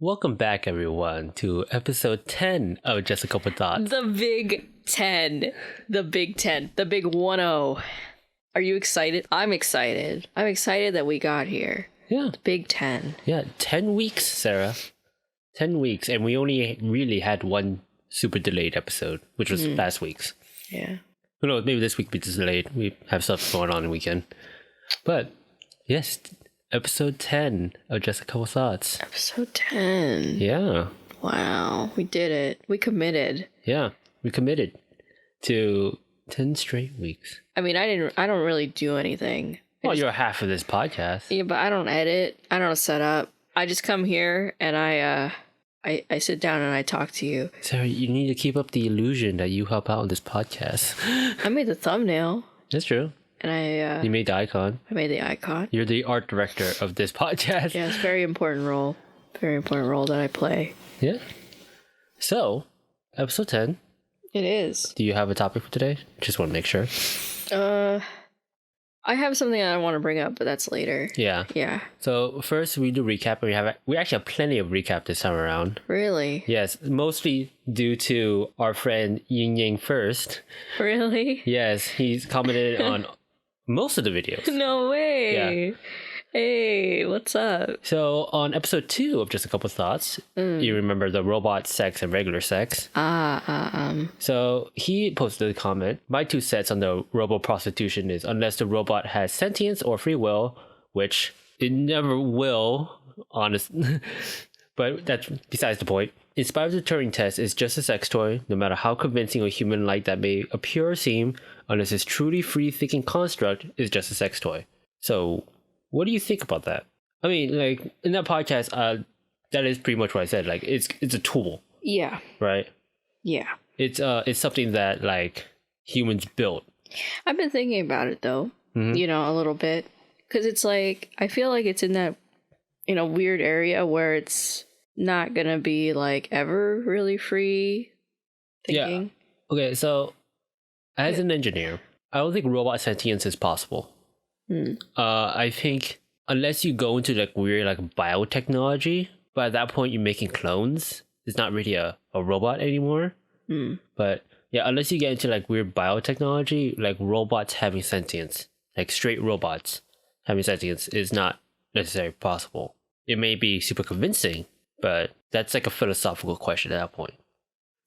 Welcome back, everyone, to episode 10 of Just a Couple Thoughts. The Big 10. The Big 10. The Big 1-0. Are you excited? I'm excited. I'm excited that we got here. Yeah. The Big 10. Yeah, 10 weeks, Sarah. 10 weeks, and we only really had one super delayed episode, which was last week's. Yeah. Who knows, maybe this week be delayed. We have stuff going on the weekend. But, yes, episode 10 of Just a Couple Thoughts. Episode 10. Yeah. Wow. We did it. We committed. Yeah, we committed to 10 straight weeks. I mean, I don't really do anything. Well, you're half of this podcast. Yeah, but I don't edit. I don't set up. I just come here and I sit down and I talk to you. Sarah, you need to keep up the illusion that you help out on this podcast. I made the thumbnail. That's true. And you made the icon. I made the icon. You're the art director of this podcast. Yeah, it's a very important role. Very important role that I play. Yeah. So, episode 10. It is. Do you have a topic for today? Just want to make sure. I have something I want to bring up, but that's later. Yeah. Yeah. So first we do recap, and we actually have plenty of recap this time around. Really? Yes, mostly due to our friend Ying Yang First. Really? Yes, he's commented on most of the videos. No way. Yeah. Hey, what's up? So on episode 2 of Just a Couple Thoughts, you remember the robot sex and regular sex. So he posted a comment. My 2 cents on the robot prostitution is unless the robot has sentience or free will, which it never will, honest. But that's besides the point. In spite of the Turing test, it's just a sex toy, no matter how convincing or human-like that may appear or seem, unless it's truly free-thinking construct, is just a sex toy. So what do you think about that? I mean, like, in that podcast, that is pretty much what I said. Like, it's a tool. Yeah. Right? Yeah. It's something that, like, humans built. I've been thinking about it, though. Mm-hmm. You know, a little bit. Because it's like, I feel like it's in a weird area where it's not going to be, like, ever really free thinking. Yeah. Okay, so, as an engineer, I don't think robot sentience is possible. I think unless you go into like weird like biotechnology, but at that point you're making clones. It's not really a robot anymore. But yeah, unless you get into like weird biotechnology, like robots having sentience, like straight robots having sentience is not necessarily possible. It may be super convincing, but that's like a philosophical question at that point.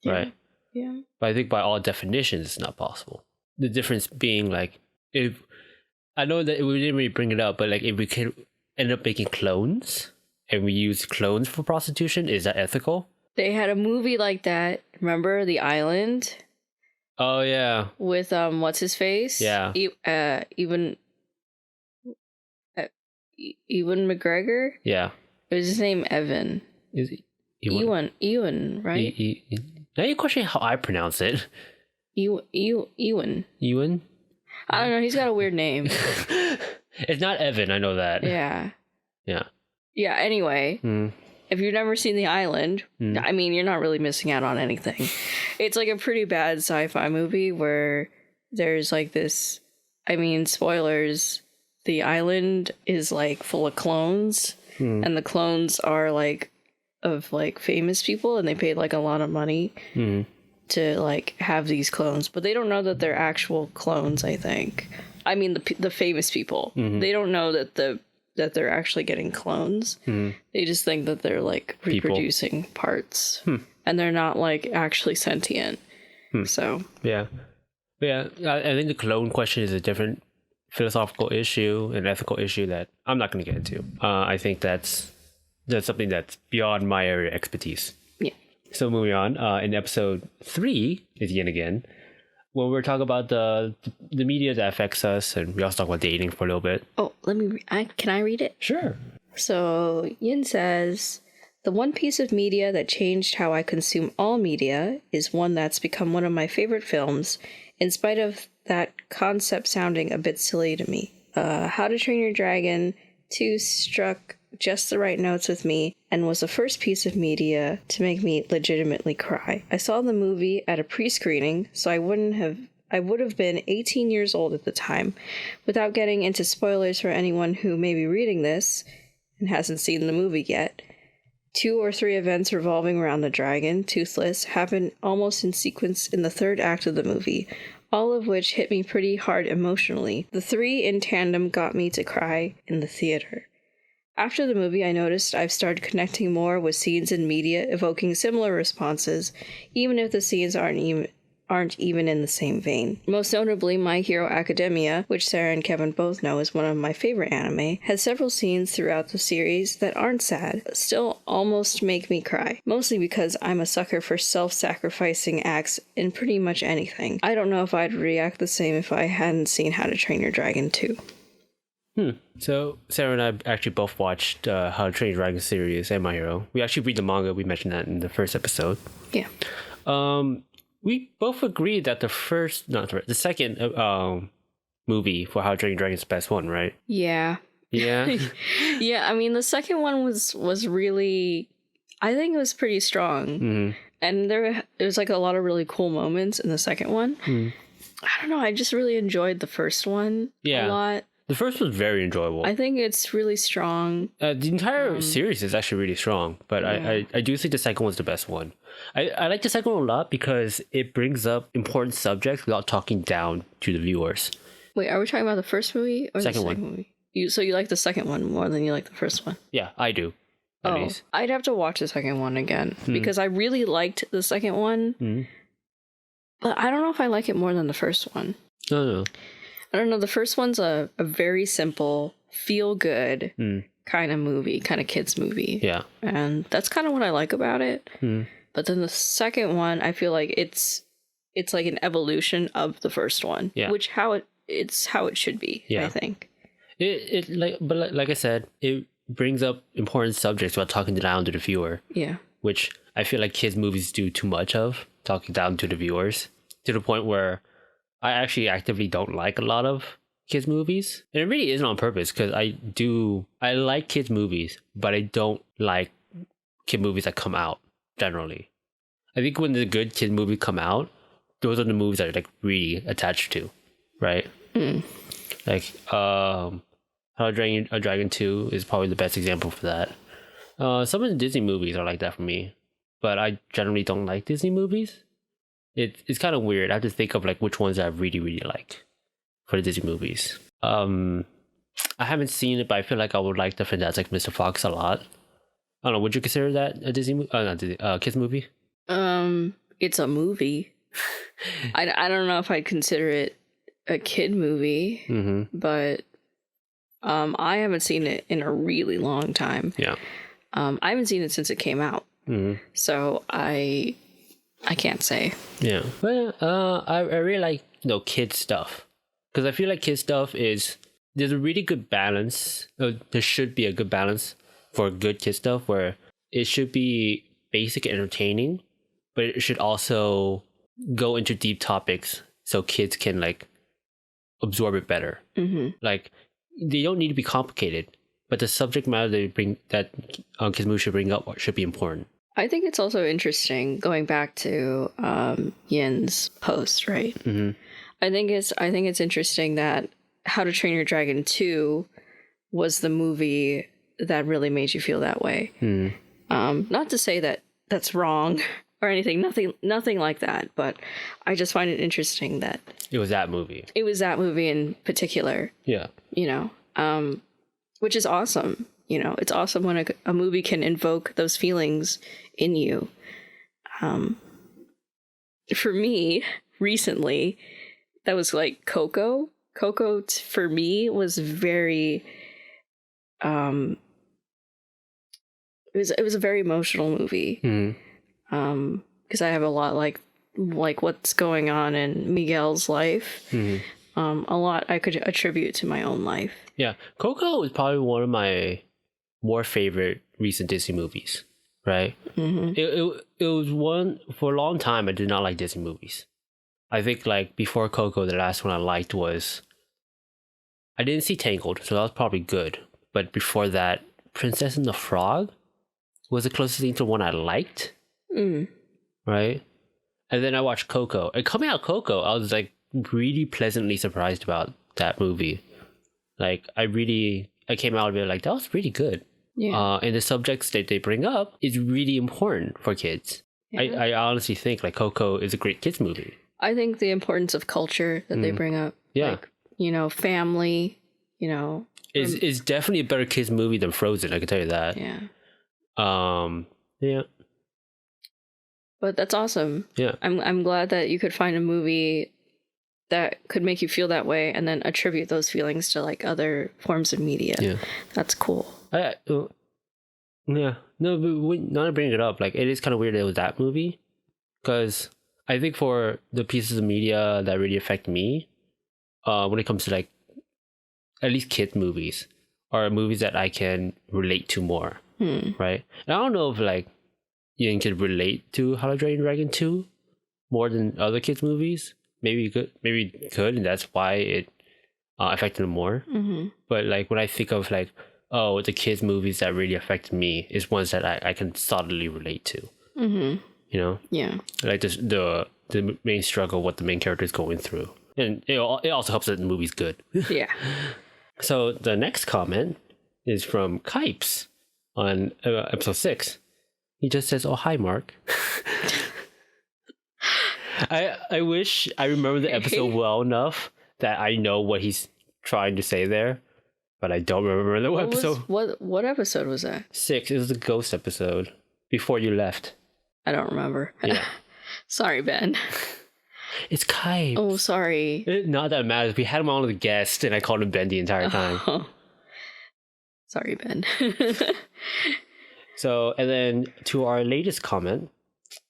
Yeah. Right? Yeah. But I think by all definitions it's not possible. The difference being like if I know that we didn't really bring it up, but like if we can end up making clones and we use clones for prostitution, is that ethical? They had a movie like that. Remember The Island? Oh yeah. With what's his face? Yeah. Ewan McGregor? Yeah. It was his name Evan. Is it Ewan, right? Now you're questioning how I pronounce it. Ewan. Ewan? I don't know. He's got a weird name. It's not Evan. I know that. Yeah. Yeah. Yeah. Anyway, if you've never seen The Island, I mean, you're not really missing out on anything. It's like a pretty bad sci-fi movie where there's like this. I mean, spoilers. The island is like full of clones, and the clones are like of like famous people, and they paid like a lot of money. To like have these clones, but they don't know that they're actual clones. I think. I mean the famous people. They don't know that that they're actually getting clones. They just think that they're like reproducing parts, and they're not like actually sentient. So yeah. I think the clone question is a different philosophical issue and ethical issue that I'm not going to get into. I think that's something that's beyond my area of expertise. So moving on, in episode 3 is yet again, when we're talking about the media that affects us, and we also talk about dating for a little bit. Oh, can I read it? Sure. So Yin says, the one piece of media that changed how I consume all media is one that's become one of my favorite films, in spite of that concept sounding a bit silly to me. How to Train Your Dragon 2 struck just the right notes with me and was the first piece of media to make me legitimately cry. I saw the movie at a pre-screening, so I would have been 18 years old at the time. Without getting into spoilers for anyone who may be reading this and hasn't seen the movie yet, 2 or 3 events revolving around the dragon, Toothless, happen almost in sequence in the 3rd act of the movie, all of which hit me pretty hard emotionally. The 3 in tandem got me to cry in the theater. After the movie, I noticed I've started connecting more with scenes in media evoking similar responses, even if the scenes aren't even in the same vein. Most notably, My Hero Academia, which Sara and Kevin both know is one of my favorite anime, has several scenes throughout the series that aren't sad, but still almost make me cry. Mostly because I'm a sucker for self-sacrificing acts in pretty much anything. I don't know if I'd react the same if I hadn't seen How to Train Your Dragon 2. So Sarah and I actually both watched How to Train Your Dragon series and My Hero. We actually read the manga. We mentioned that in the first episode. Yeah. We both agreed that the second movie for How to Train Your Dragon is the best one, right? Yeah. Yeah. Yeah, I mean, the second one was really, I think it was pretty strong. Mm-hmm. And there was like a lot of really cool moments in the second one. I don't know, I just really enjoyed the first one a lot. The first was very enjoyable. I think it's really strong. The entire series is actually really strong, but yeah. I do think the second one's the best one. I like the second one a lot because it brings up important subjects without talking down to the viewers. Wait, are we talking about the first movie or second the second movie? So you like the second one more than you like the first one? Yeah, I do. At least. I'd have to watch the second one again because I really liked the second one, but I don't know if I like it more than the first one. No. I don't know. The first one's a very simple, feel-good kind of movie, kind of kids movie. Yeah. And that's kind of what I like about it. But then the second one, I feel like it's like an evolution of the first one, which it's how it should be, I think. But like I said, it brings up important subjects while talking down to the viewer. Yeah. Which I feel like kids' movies do too much of, talking down to the viewers, to the point where I actually actively don't like a lot of kids' movies. And it really isn't on purpose because I like kids' movies, but I don't like kid movies that come out generally. I think when the good kid movies come out, those are the movies that are like really attached to, right? Like How to Train a Dragon 2 is probably the best example for that. Some of the Disney movies are like that for me, but I generally don't like Disney movies. It's kind of weird. I have to think of like which ones I really, really like for the Disney movies. I haven't seen it, but I feel like I would like the Fantastic Mr. Fox a lot. I don't know. Would you consider that a Disney movie? Not Disney, kids movie? It's a movie. I don't know if I'd consider it a kid movie, but I haven't seen it in a really long time. Yeah. I haven't seen it since it came out. So I can't say. Yeah. Well, I really like, kid stuff. Because I feel like kid stuff there's a really good balance. There should be a good balance for good kid stuff where it should be basic entertaining, but it should also go into deep topics so kids can like absorb it better. Like they don't need to be complicated, but the subject matter that kids movies should bring up should be important. I think it's also interesting going back to Yin's post, right? I think it's interesting that How to Train Your Dragon 2 was the movie that really made you feel that way. Not to say that that's wrong or anything, nothing like that, but I just find it interesting that it was that movie. It was that movie in particular. Yeah. Which is awesome. It's awesome when a movie can invoke those feelings in you. For me, recently, that was like Coco. Coco, for me, was very... it was a very emotional movie. Because I have a lot like what's going on in Miguel's life. A lot I could attribute to my own life. Yeah, Coco is probably one of my more favorite recent Disney movies, right? It was one, for a long time I did not like Disney movies. I think like before Coco, the last one I liked was, I didn't see Tangled, so that was probably good. But before that, Princess and the Frog was the closest thing to one I liked. Right? And then I watched Coco. And coming out Coco, I was like really pleasantly surprised about that movie. Like I came out of it like, that was pretty good. Yeah. And the subjects that they bring up is really important for kids. Yeah. I honestly think like Coco is a great kids movie. I think the importance of culture that they bring up. Yeah. Like, you know, family, you know. It's definitely a better kids movie than Frozen, I can tell you that. Yeah. Yeah. But that's awesome. Yeah. I'm glad that you could find a movie that could make you feel that way and then attribute those feelings to like other forms of media. Yeah. That's cool. Yeah. No, but now to bring it up, like it is kind of weird that it was that movie, because I think for the pieces of media that really affect me, when it comes to like at least kids movies, are movies that I can relate to more, right? And I don't know if like you can relate to How to Train Your Dragon 2 more than other kids movies. Maybe you could, and that's why it affected them more. Mm-hmm. But like when I think of like, oh, the kids movies that really affected me is ones that I can solidly relate to. Mm-hmm. You know? Yeah. Like the main struggle, what the main character is going through. And it also helps that the movie's good. Yeah. So the next comment is from Kipes on episode 6. He just says, "Oh, hi, Mark." I wish I remember the episode well enough that I know what he's trying to say there, but I don't remember the episode. What episode was that? 6. It was the ghost episode before you left. I don't remember. Yeah. Sorry, Ben. It's Kai. Oh, sorry. Not that it matters. We had him on as a guest, and I called him Ben the entire time. Oh. Sorry, Ben. So, and then to our latest comment,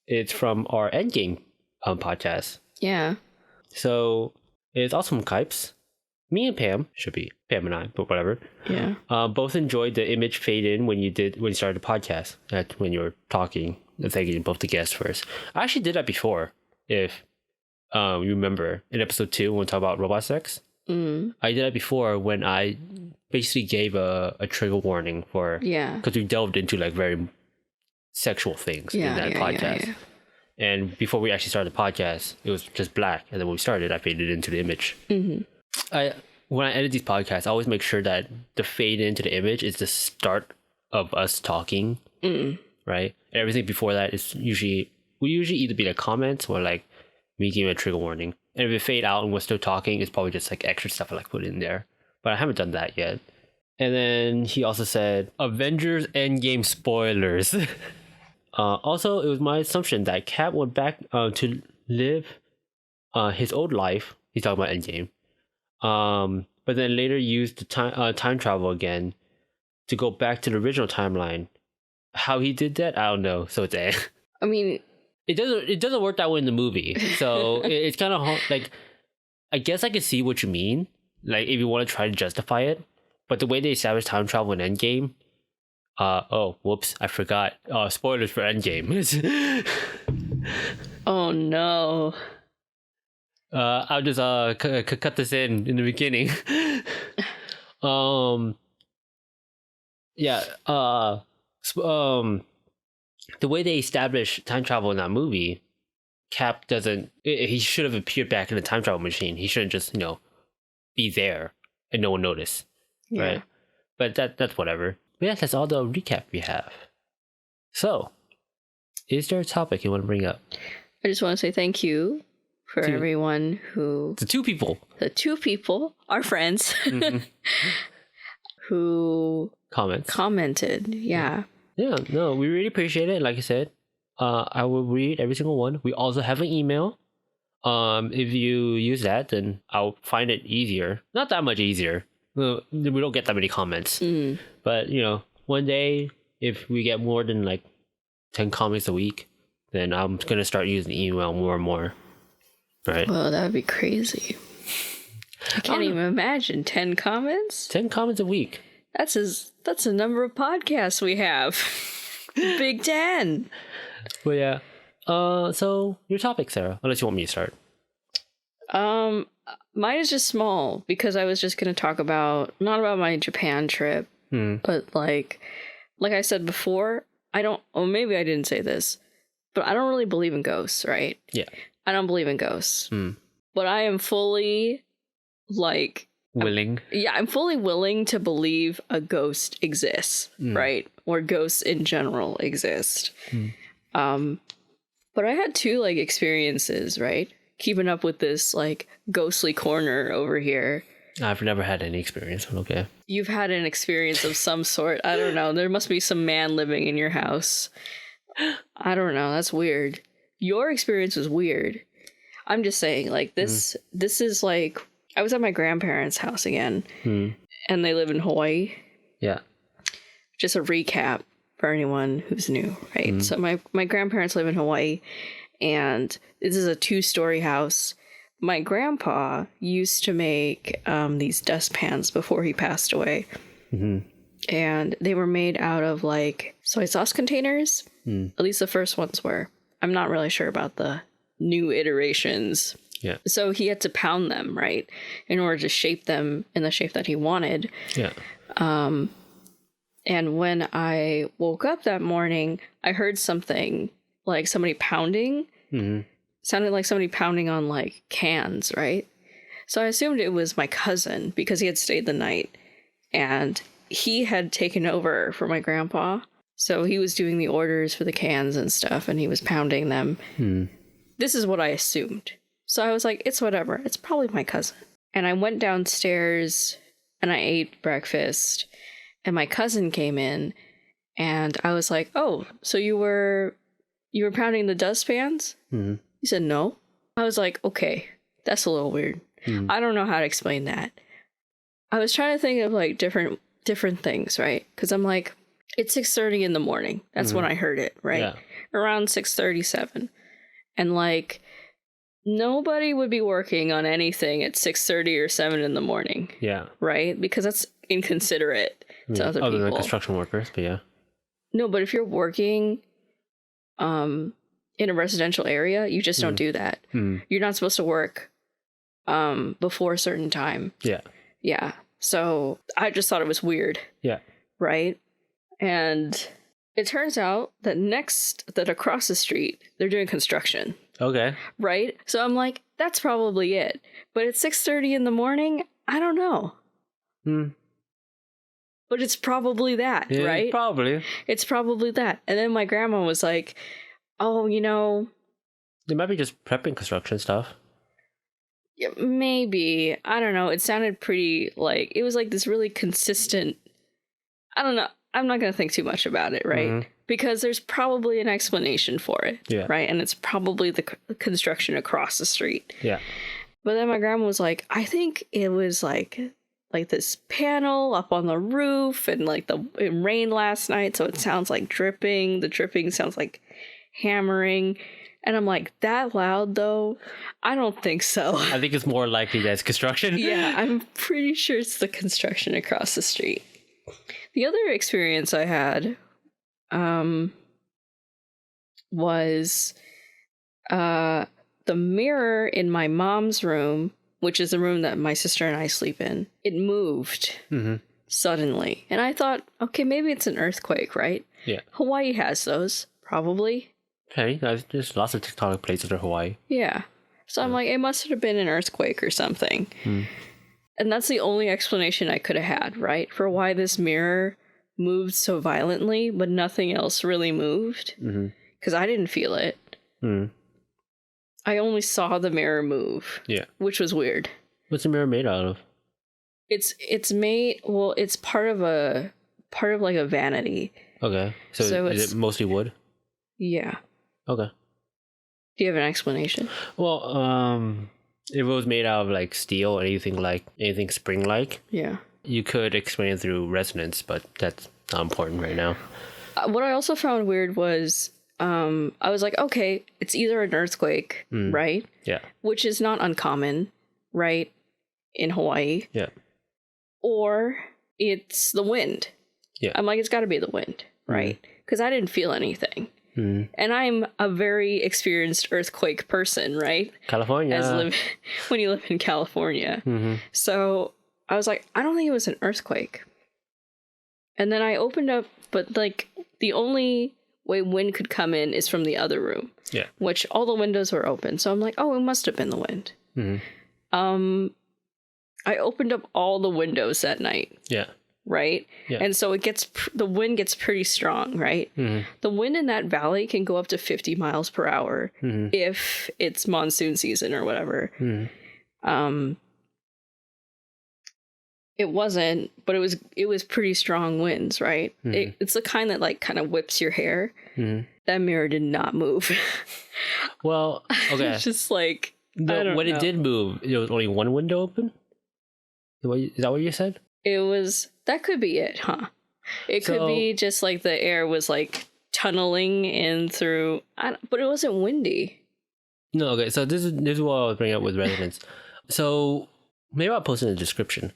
it's from our Endgame podcast. Yeah. So it's also from Kipes. Me and Pam, should be Pam and I, but whatever. Yeah. Both enjoyed the image fade in when you started the podcast. That's when you were talking and thanking both the guests first. I actually did that before. If you remember in episode 2 when we talk about robot sex, I did that before when I basically gave a trigger warning for because we delved into like very sexual things in that podcast. Yeah. And before we actually started the podcast, it was just black, and then when we started, I faded into the image. When I edit these podcasts, I always make sure that the fade into the image is the start of us talking, right? And everything before that is usually either be like comments or like me giving a trigger warning. And if it fade out and we're still talking, it's probably just like extra stuff I like put in there. But I haven't done that yet. And then he also said, Avengers Endgame spoilers. Also, it was my assumption that Cap went back to live his old life. He's talking about Endgame. But then later used the time travel again to go back to the original timeline. How he did that, I don't know. So it's I mean, it doesn't work that way in the movie. So it's kind of hard. Like, I guess I can see what you mean. Like, if you want to try to justify it, but the way they establish time travel in Endgame. Oh, whoops! I forgot. Spoilers for Endgame. Oh no. I'll just cut this in the beginning. Yeah. The way they establish time travel in that movie, Cap doesn't. He should have appeared back in the time travel machine. He shouldn't just be there and no one notice, right? But that's whatever. But yeah, that's all the recap we have. So, is there a topic you want to bring up? I just want to say thank you for everyone who... The two people, our friends, who... Commented, yeah. Yeah, no, we really appreciate it. Like I said, I will read every single one. We also have an email. If you use that, then I'll find it easier. Not that much easier. We don't get that many comments. But, one day, if we get more than like 10 comments a week, then I'm going to start using email more and more. Right? Well, that would be crazy. I can't even imagine 10 comments. 10 comments a week. That's the number of podcasts we have. Big 10. Well, yeah. So your topic, Sarah, unless you want me to start. Mine is just small because I was just going to talk not about my Japan trip, but like I said before, maybe I didn't say this, but I don't really believe in ghosts, right? Yeah. I don't believe in ghosts. But I am fully like willing. I'm fully willing to believe a ghost exists, right? Or ghosts in general exist. But I had 2 like experiences, right? Keeping up with this like ghostly corner over here. I've never had any experience, but okay. You've had an experience of some sort. I don't know. There must be some man living in your house. I don't know. That's weird. Your experience was weird. I'm just saying, like, this is like, I was at my grandparents' house again, and they live in Hawaii. Yeah. Just a recap for anyone who's new, right? So my grandparents live in Hawaii, and this is a 2-story house. My grandpa used to make these dustpans before he passed away. And they were made out of like soy sauce containers. At least the first ones were. I'm not really sure about the new iterations. Yeah. So he had to pound them, right, in order to shape them in the shape that he wanted. Yeah. And when I woke up that morning, I heard something like somebody pounding. Sounded like somebody pounding on like cans, right? So I assumed it was my cousin because he had stayed the night and he had taken over for my grandpa. So he was doing the orders for the cans and stuff and he was pounding them. This is what I assumed. So I was like, it's whatever. It's probably my cousin. And I went downstairs and I ate breakfast and my cousin came in and I was like, oh, so you were pounding the dustpans? He said, no. I was like, okay, that's a little weird. I don't know how to explain that. I was trying to think of like different things, right? Because I'm like, it's 6:30 in the morning. That's when I heard it, right? Yeah. Around 6:37. And like, nobody would be working on anything at 6:30 or 7 in the morning. Yeah. Right? Because that's inconsiderate to other Other people. than construction workers, but yeah. No, but if you're working in a residential area, you just don't do that. You're not supposed to work before a certain time. Yeah. Yeah. So I just thought it was weird. Yeah. Right? And it turns out that across the street, they're doing construction. Okay. Right? So I'm like, that's probably it. But it's 6:30 in the morning. I don't know. But it's probably that, Yeah, right? Probably. It's probably that. And then my grandma was like, oh, you know, They might be just prepping construction stuff. yeah, maybe. I don't know. It sounded pretty like, it was like this really consistent, I don't know. I'm not going to think too much about it, right? Because there's probably an explanation for it, right? And it's probably the construction across the street. Yeah. But then my grandma was like, I think it was like this panel up on the roof and like it rained last night, so it sounds like dripping. The dripping sounds like hammering. And I'm like, that loud though? I don't think so. I think it's more likely that it's construction. Yeah, I'm pretty sure it's the construction across the street. The other experience I had was the mirror in my mom's room, which is the room that my sister and I sleep in. It moved suddenly. And I thought, okay, maybe it's an earthquake, right? Yeah. Hawaii has those, probably. Okay, there's lots of tectonic plates in Hawaii. Yeah. So I'm like, it must have been an earthquake or something. And that's the only explanation I could have had, right? For why this mirror moved so violently, but nothing else really moved. Because I didn't feel it. I only saw the mirror move. Yeah. Which was weird. What's the mirror made out of? It's made, well, it's part of like a vanity. Okay. So is it mostly wood? Yeah. Okay. Do you have an explanation? Well, if it was made out of like steel or anything spring-like, yeah, you could explain it through resonance, but that's not important right now. What I also found weird was, I was like, okay, it's either an earthquake, right? Yeah. Which is not uncommon, right? In Hawaii. Yeah. Or it's the wind. Yeah. I'm like, it's got to be the wind, right? Because I didn't feel anything. And I'm a very experienced earthquake person, right? California. When you live in California. So I was like, I don't think it was an earthquake. And then I opened up, but like the only way wind could come in is from the other room. Yeah. Which all the windows were open. So I'm like, oh, it must have been the wind. I opened up all the windows that night. Yeah. Right? Yeah. And so the wind gets pretty strong, right? Mm-hmm. The wind in that valley can go up to 50 miles per hour if it's monsoon season or whatever. Mm-hmm. It wasn't, but it was pretty strong winds, right? Mm-hmm. It's the kind that like kind of whips your hair. Mm-hmm. That mirror did not move. Well, okay. It's just like, it did move, it was only one window open? Is that what you said? That could be it, huh? It could be just like the air was like tunneling in through, but it wasn't windy. No, okay. So this is what I was bringing up with resonance. So maybe I'll post in the description.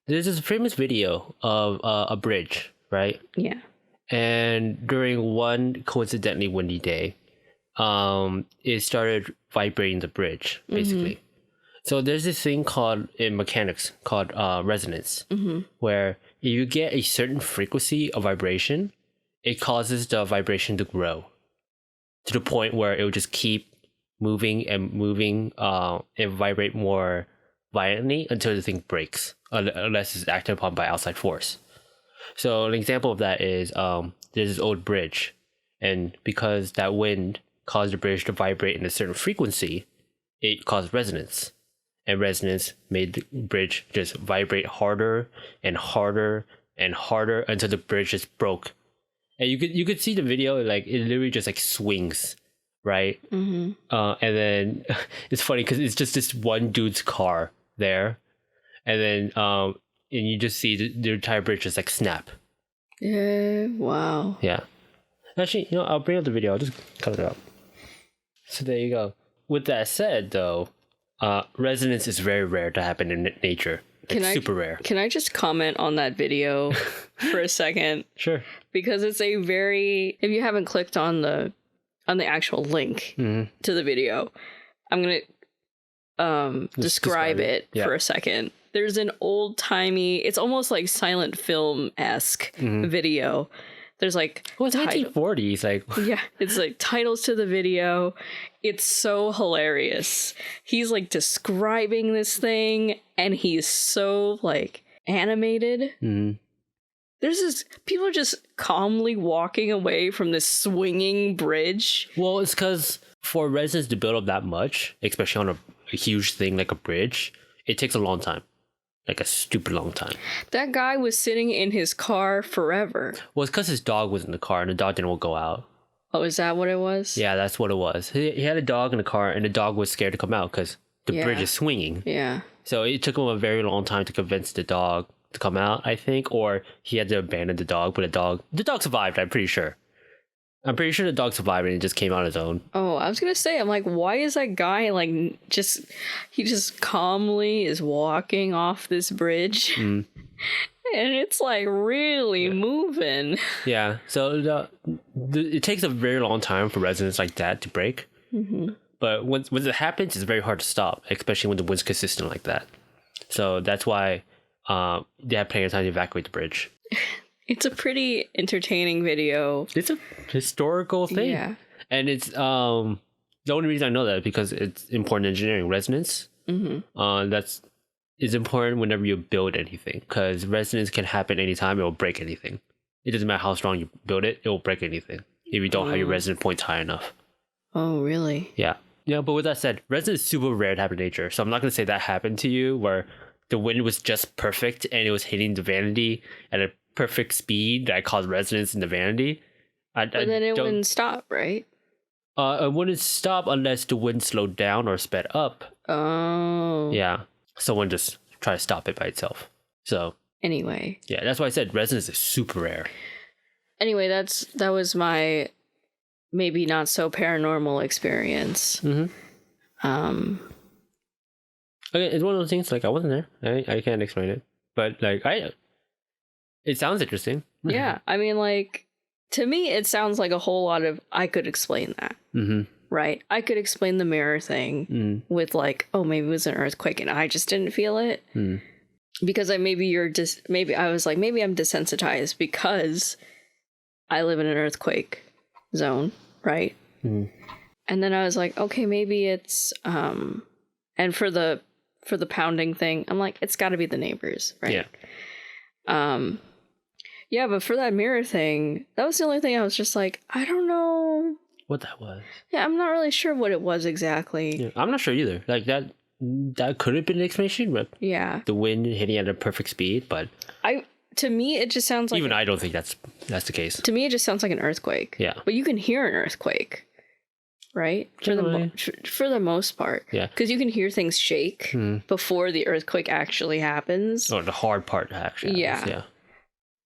There's this famous video of a bridge, right? Yeah. And during one coincidentally windy day, it started vibrating the bridge, basically. Mm-hmm. So there's this thing in mechanics called resonance, where if you get a certain frequency of vibration, it causes the vibration to grow to the point where it will just keep moving and moving and vibrate more violently until the thing breaks, unless it's acted upon by outside force. So an example of that is there's this old bridge, and because that wind caused the bridge to vibrate in a certain frequency, it caused resonance. And resonance made the bridge just vibrate harder and harder and harder until the bridge just broke. And you could see the video, like it literally just like swings, right? Mm-hmm. And then it's funny because it's just this one dude's car there, and then and you just see the entire bridge just like snap. Yeah. Wow. Yeah. Actually, I'll bring up the video. I'll just cut it up. So there you go. With that said, though. Resonance is very rare to happen in nature. It's super rare. Can I just comment on that video for a second? Sure. Because it's a very, if you haven't clicked on the actual link to the video, I'm going to describe it for a second. There's an old timey, it's almost like silent film-esque video. There's like, it's 1940s. Like, yeah, it's like titles to the video. It's so hilarious. He's like describing this thing, and he's so like animated. Mm-hmm. There's people are just calmly walking away from this swinging bridge. Well, it's because for resonance to build up that much, especially on a huge thing like a bridge, it takes a long time. Like a stupid long time. That guy was sitting in his car forever. Well, it's because his dog was in the car and the dog didn't want to go out. Oh, is that what it was? Yeah, that's what it was. He had a dog in the car and the dog was scared to come out because the bridge is swinging. Yeah. So it took him a very long time to convince the dog to come out, I think. Or he had to abandon the dog, but the dog survived, I'm pretty sure. I'm pretty sure the dog survived and it just came on its own. Oh, I was going to say, I'm like, why is that guy like he just calmly is walking off this bridge and it's like really moving. Yeah. So it takes a very long time for resonance like that to break. Mm-hmm. But when it happens, it's very hard to stop, especially when the wind's consistent like that. So that's why they have plenty of time to evacuate the bridge. It's a pretty entertaining video. It's a historical thing. Yeah. And it's the only reason I know that is because it's important engineering. Resonance. Mm-hmm. Is important whenever you build anything, because resonance can happen anytime. It will break anything. It doesn't matter how strong you build it. It will break anything if you don't have your resonance points high enough. Oh, really? Yeah. Yeah, but with that said, resonance is super rare to happen in nature. So I'm not going to say that happened to you where the wind was just perfect and it was hitting the vanity at a perfect speed that caused resonance in the vanity. But then it wouldn't stop, right? It wouldn't stop unless the wind slowed down or sped up. Oh. Yeah. Someone just try to stop it by itself. So anyway. Yeah, that's why I said resonance is super rare. Anyway, that was my maybe not so paranormal experience. Mm-hmm. Okay, it's one of those things like I wasn't there. I can't explain it. But like it sounds interesting. Yeah, I mean, like, to me, it sounds like a whole lot of, I could explain that, right? I could explain the mirror thing with like, oh, maybe it was an earthquake and I just didn't feel it. Because maybe I was like, maybe I'm desensitized because I live in an earthquake zone, right? And then I was like, okay, maybe it's, and for the for the pounding thing, I'm like, it's got to be the neighbors, right? Yeah. Yeah, but for that mirror thing, that was the only thing I was just like, I don't know what that was. Yeah, I'm not really sure what it was exactly. Yeah, I'm not sure either. Like that could have been an explanation, but yeah, the wind hitting at a perfect speed. But to me, it just sounds like even I don't think that's the case. To me, it just sounds like an earthquake. Yeah, but you can hear an earthquake, right? For the most part. Yeah, because you can hear things shake before the earthquake actually happens. Or the hard part actually happens. Yeah.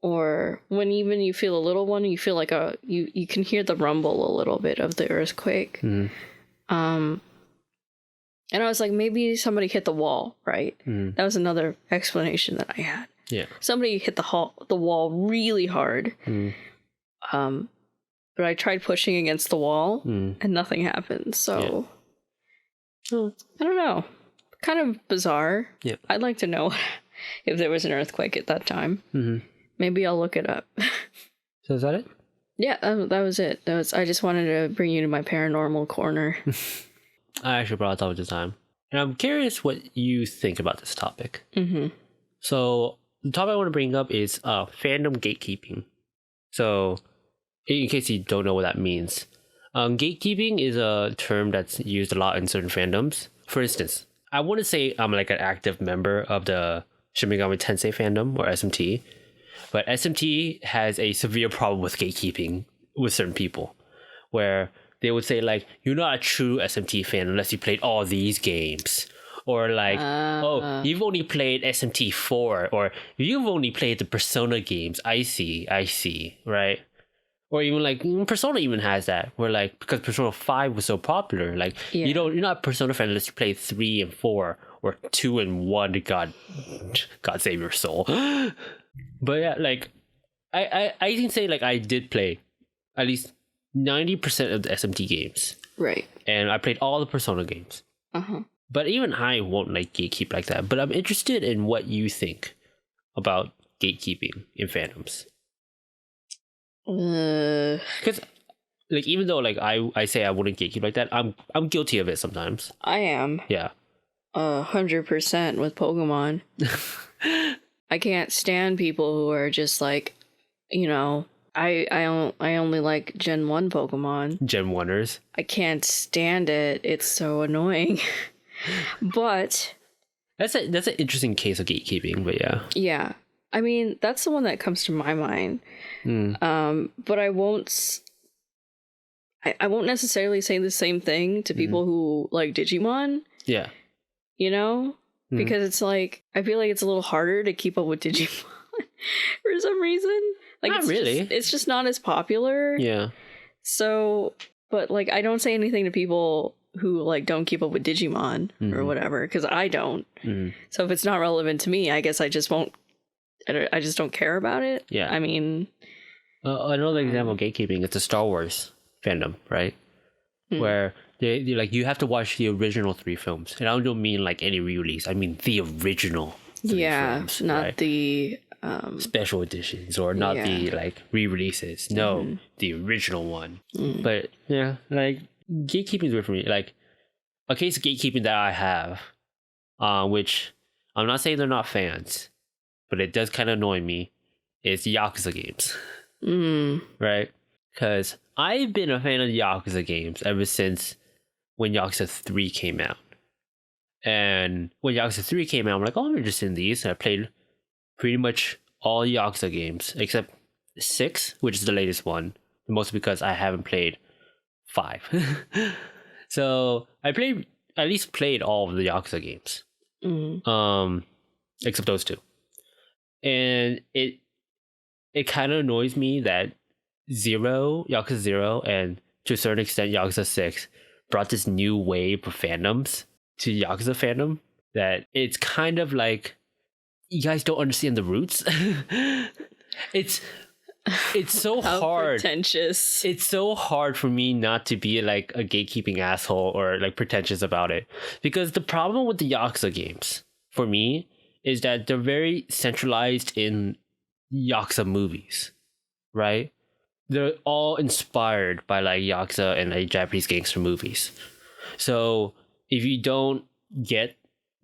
Or when even you feel a little one, you feel like you can hear the rumble a little bit of the earthquake. And I was like, maybe somebody hit the wall, right? That was another explanation that I had. Yeah, somebody hit the wall really hard. But I tried pushing against the wall and nothing happened. So I don't know. Kind of bizarre. Yeah, I'd like to know if there was an earthquake at that time. Maybe I'll look it up. So is that it? Yeah, that was it. I just wanted to bring you to my paranormal corner. I actually brought it up at the time. And I'm curious what you think about this topic. So the topic I want to bring up is fandom gatekeeping. So in case you don't know what that means, gatekeeping is a term that's used a lot in certain fandoms. For instance, I wouldn't say I'm like an active member of the Shin Megami Tensei fandom or SMT. But SMT has a severe problem with gatekeeping with certain people, where they would say like, you're not a true SMT fan unless you played all these games. Or like, oh, you've only played SMT 4, or you've only played the Persona games. I see, right? Or even like Persona even has that, where like, because Persona 5 was so popular, like you're not a Persona fan unless you play 3 and 4 or 2 and 1. God save your soul. But yeah, like I can say like I did play at least 90% of the SMT games. Right. And I played all the Persona games. But even I won't like gatekeep like that. But I'm interested in what you think about gatekeeping in fandoms. Because like even though like I say I wouldn't gatekeep like that, I'm guilty of it sometimes. I am. Yeah. 100% with Pokemon. I can't stand people who are just like, you know, I only like Gen 1 Pokemon. Gen 1ers. I can't stand it. It's so annoying. But that's an interesting case of gatekeeping, but yeah. Yeah. I mean, that's the one that comes to my mind. But I won't necessarily say the same thing to people who like Digimon. Yeah. You know? Because it's like, I feel like it's a little harder to keep up with Digimon for some reason. Like, not really. It's just not as popular. Yeah. So, but like, I don't say anything to people who like don't keep up with Digimon or whatever, because I don't. So if it's not relevant to me, I guess I just won't. I just don't care about it. Yeah. I mean, another example of gatekeeping, it's a Star Wars fandom, right? Where they like, you have to watch the original 3 films, and I don't mean like any re-release. I mean the original 3 films, not right? The special editions or not the like re-releases. No, the original one. But yeah, like gatekeeping is weird for me. Like a case of gatekeeping that I have, which I'm not saying they're not fans, but it does kind of annoy me, is the Yakuza games. Right? Because I've been a fan of the Yakuza games ever since when Yakuza 3 came out. And when Yakuza 3 came out, I'm like, oh, I'm interested in these. And I played pretty much all Yakuza games except 6, which is the latest one. Mostly because I haven't played 5. So I at least played all of the Yakuza games. Except those 2. And it kind of annoys me that Yakuza 0, and to a certain extent Yakuza 6 brought this new wave of fandoms to Yakuza fandom, that it's kind of like, you guys don't understand the roots. It's so hard. Pretentious. It's so hard for me not to be like a gatekeeping asshole or like pretentious about it. Because the problem with the Yakuza games for me is that they're very centralized in Yakuza movies, right? They're all inspired by like Yakuza and like Japanese gangster movies. So if you don't get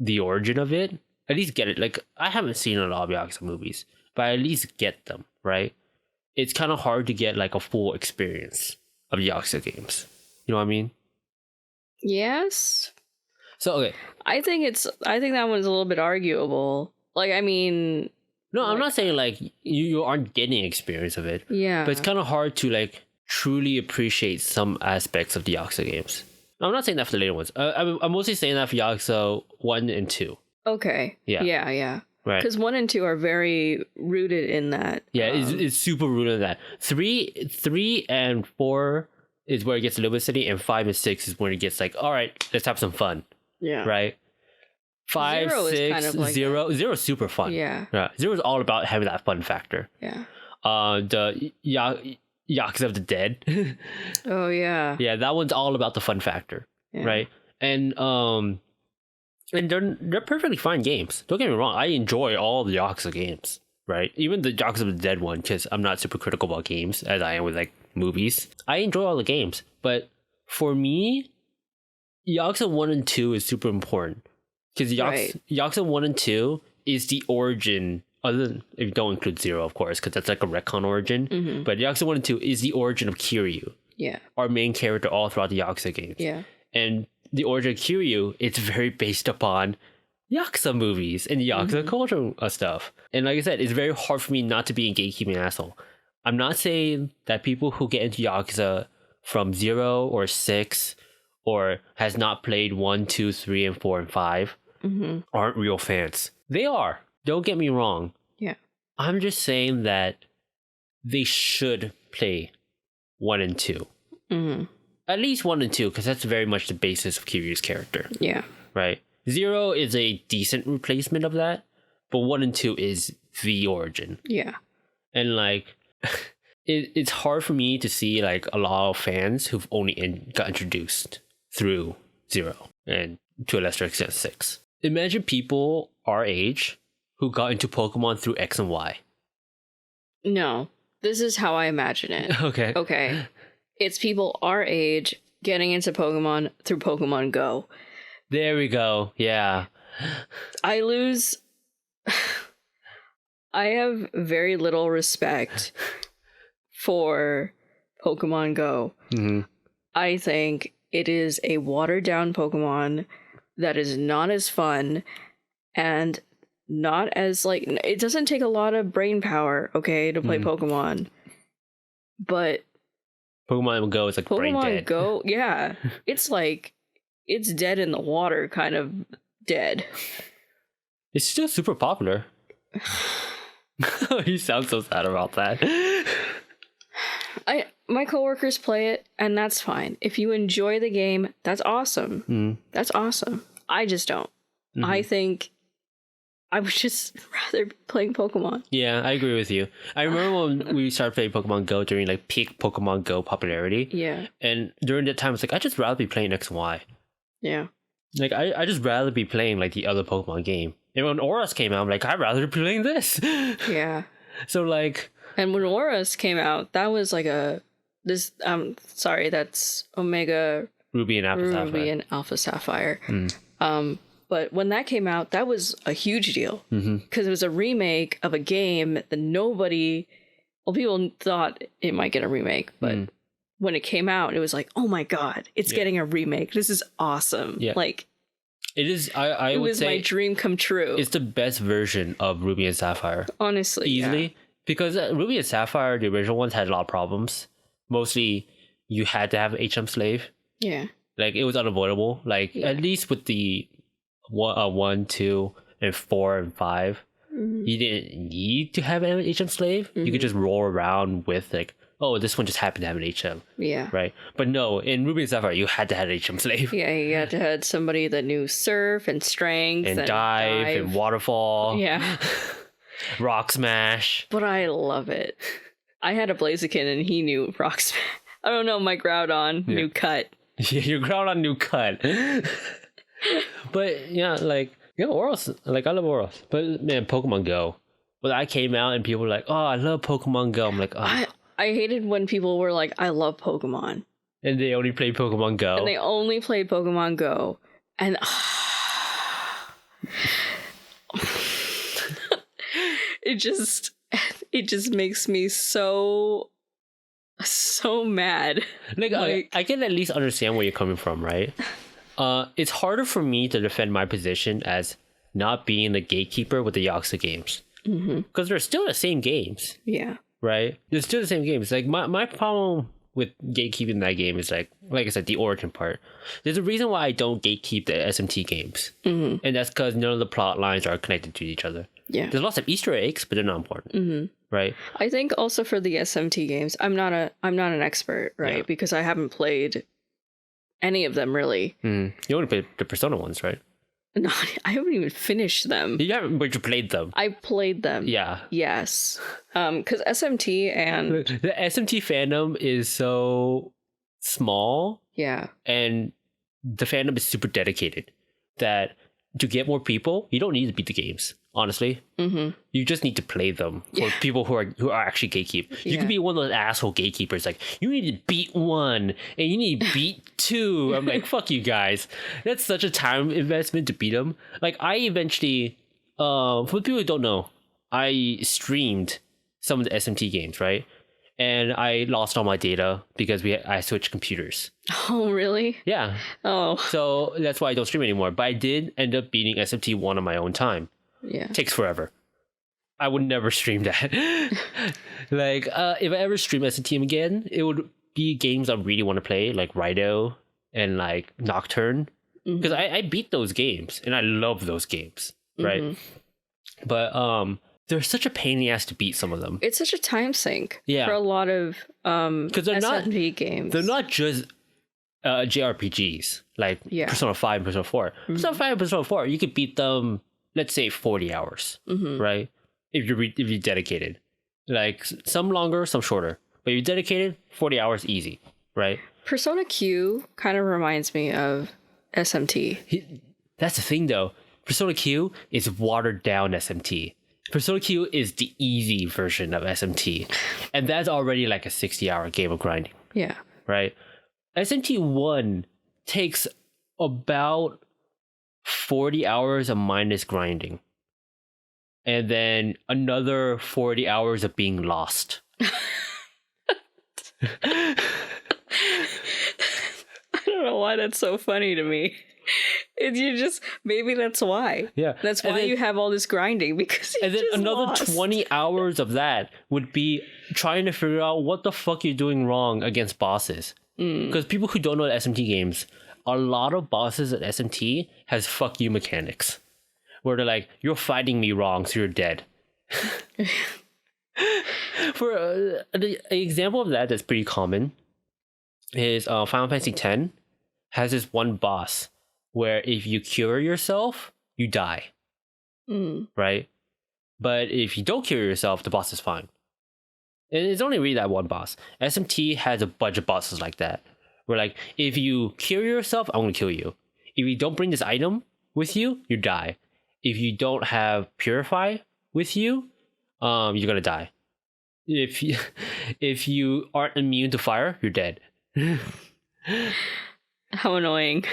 the origin of it, at least get it. Like, I haven't seen a lot of Yakuza movies, but I at least get them, right? It's kind of hard to get like a full experience of Yakuza games. You know what I mean? Yes. So, okay. I think that one's a little bit arguable. Like, I mean... No, I'm not saying like you aren't getting experience of it. Yeah. But it's kind of hard to like truly appreciate some aspects of the Yakuza games. I'm not saying that for the later ones. I'm mostly saying that for Yakuza 1 and 2. Okay. Yeah. Right. Because 1 and 2 are very rooted in that. Yeah, it's super rooted in that. 3 and 4 is where it gets a little bit silly, and 5 and 6 is when it gets like, all right, let's have some fun. Yeah. Right? 5, 6, kind of like 0 is super fun. Yeah. 0 is all about having that fun factor. Yeah. The Yakuza of the Dead. Oh yeah. Yeah, that one's all about the fun factor. Yeah. Right? And they're perfectly fine games. Don't get me wrong, I enjoy all the Yakuza games. Right? Even the Yakuza of the Dead one, because I'm not super critical about games as I am with like movies. I enjoy all the games. But for me, Yakuza 1 and 2 is super important. Because Yakuza 1 and 2 is the origin, other than, if you don't include 0, of course, because that's like a retcon origin. Mm-hmm. But Yakuza 1 and 2 is the origin of Kiryu. Yeah. Our main character all throughout the Yakuza games. Yeah. And the origin of Kiryu, it's very based upon Yakuza movies and Yakuza culture stuff. And like I said, it's very hard for me not to be a gatekeeping asshole. I'm not saying that people who get into Yakuza from 0 or 6 or has not played 1, 2, 3, and 4, and 5 aren't real fans. They are. Don't get me wrong. Yeah. I'm just saying that they should play 1 and 2. Mm-hmm. At least 1 and 2, because that's very much the basis of Kiryu's character. Yeah. Right? 0 is a decent replacement of that, but 1 and 2 is the origin. Yeah. And like, it's hard for me to see like a lot of fans who've only got introduced through 0 and to a lesser extent 6. Imagine people our age who got into Pokemon through X and Y. No, this is how I imagine it. Okay. It's people our age getting into Pokemon through Pokemon Go. There we go. Yeah. I have very little respect for Pokemon Go. Mm-hmm. I think it is a watered down Pokemon that is not as fun and not as like, it doesn't take a lot of brain power, okay, to play Pokemon. But Pokemon Go is like brain dead. Pokemon Go, yeah. It's like, it's dead in the water, kind of dead. It's still super popular. You sound so sad about that. My coworkers play it, and that's fine. If you enjoy the game, that's awesome. That's awesome. I just don't. I think I would just rather be playing Pokemon. Yeah, I agree with you. I remember when we started playing Pokemon Go during like peak Pokemon Go popularity. Yeah. And during that time, it's like, I'd just rather be playing X and Y. Yeah. Like, I just rather be playing like the other Pokemon game. And when Auras came out, I'm like, I'd rather be playing this. Yeah. So like... And when Auras came out, that was like that's Omega Ruby and Alpha Sapphire. Ruby and Alpha Sapphire. But when that came out, that was a huge deal. Because it was a remake of a game that people thought it might get a remake, but when it came out, it was like, oh my god, it's getting a remake. This is awesome. Yeah. Like, it is. I would say it was my dream come true. It's the best version of Ruby and Sapphire. Honestly, easily, because Ruby and Sapphire, the original ones, had a lot of problems. Mostly, you had to have an HM slave. Yeah, like it was unavoidable. Like at least with the 1, 2, and 4 and 5, you didn't need to have an HM slave. You could just roll around with like, oh, this one just happened to have an HM. Yeah. Right? But no, in Ruby and Sapphire, you had to have an HM slave. Yeah, you had to have somebody that knew surf and strength and dive and waterfall. Yeah. Rock smash. But I love it. I had a Blaziken and he knew rock smash. I don't know, my Groudon knew cut. Yeah, your Groudon knew cut. But yeah, like, Auras, like I love Auras. But man, Pokemon Go. When I came out and people were like, oh, I love Pokemon Go. I'm like, oh. I hated when people were like, I love Pokemon. And they only play Pokemon Go. And they only play Pokemon Go. And It just makes me so mad. Like I can at least understand where you're coming from, right? It's harder for me to defend my position as not being the gatekeeper with the Yakuza games. Because they're still the same games. Yeah. Right? They're still the same games. Like my problem with gatekeeping that game is like I said, the origin part. There's a reason why I don't gatekeep the SMT games. And that's because none of the plot lines are connected to each other. Yeah. There's lots of Easter eggs, but they're not important. Right? I think also for the SMT games, I'm not an expert, right? Yeah. Because I haven't played any of them really. You only played the Persona ones, right? No, I haven't even finished them. You haven't, but you played them. I played them. Yeah. Yes. Because SMT and the SMT fandom is so small. Yeah. And the fandom is super dedicated that to get more people, you don't need to beat the games. Honestly, you just need to play them for people who are actually gatekeep. You can be one of those asshole gatekeepers like you need to beat 1 and you need to beat 2. I'm like, fuck you guys. That's such a time investment to beat them. Like I eventually, for the people who don't know, I streamed some of the SMT games, right? And I lost all my data because I switched computers. Oh, really? Yeah. Oh. So that's why I don't stream anymore. But I did end up beating SMT1 on my own time. Yeah. It takes forever. I would never stream that. Like, if I ever stream SMT again, it would be games I really want to play, like Rido and like Nocturne. Because I beat those games and I love those games, right? But they're such a pain in the ass to beat some of them. It's such a time sink for a lot of because they're SMT games. They're not just JRPGs like Persona 5 and Persona 4. Persona 5 and Persona 4, you could beat them, let's say 40 hours, right? If you're dedicated. Like some longer, some shorter. But if you're dedicated, 40 hours easy, right? Persona Q kind of reminds me of SMT. That's the thing though. Persona Q is watered down SMT. Persona Q is the easy version of SMT. And that's already like a 60-hour game of grinding. Yeah. Right? SMT 1 takes about 40 hours of mindless grinding. And then another 40 hours of being lost. I don't know why that's so funny to me. Maybe that's why. Yeah. That's why you have all this grinding, because and then another lost. 20 hours of that would be trying to figure out what the fuck you're doing wrong against bosses. Because people who don't know the SMT games, a lot of bosses at SMT has fuck you mechanics. Where they're like, you're fighting me wrong, so you're dead. For an example of that that's pretty common is Final Fantasy X has this one boss where if you cure yourself, you die. Right? But if you don't cure yourself, the boss is fine. And it's only really that one boss. SMT has a bunch of bosses like that. Where like, if you cure yourself, I'm going to kill you. If you don't bring this item with you, you die. If you don't have Purify with you, you're going to die. If you aren't immune to fire, you're dead. How annoying.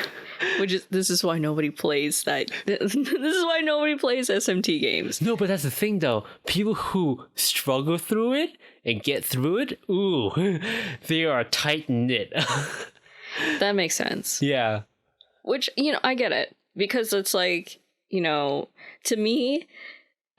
This is why nobody plays that. This is why nobody plays SMT games. No, but that's the thing though. People who struggle through it and get through it, ooh, they are tight knit. That makes sense. Yeah. Which, I get it. Because it's like, to me,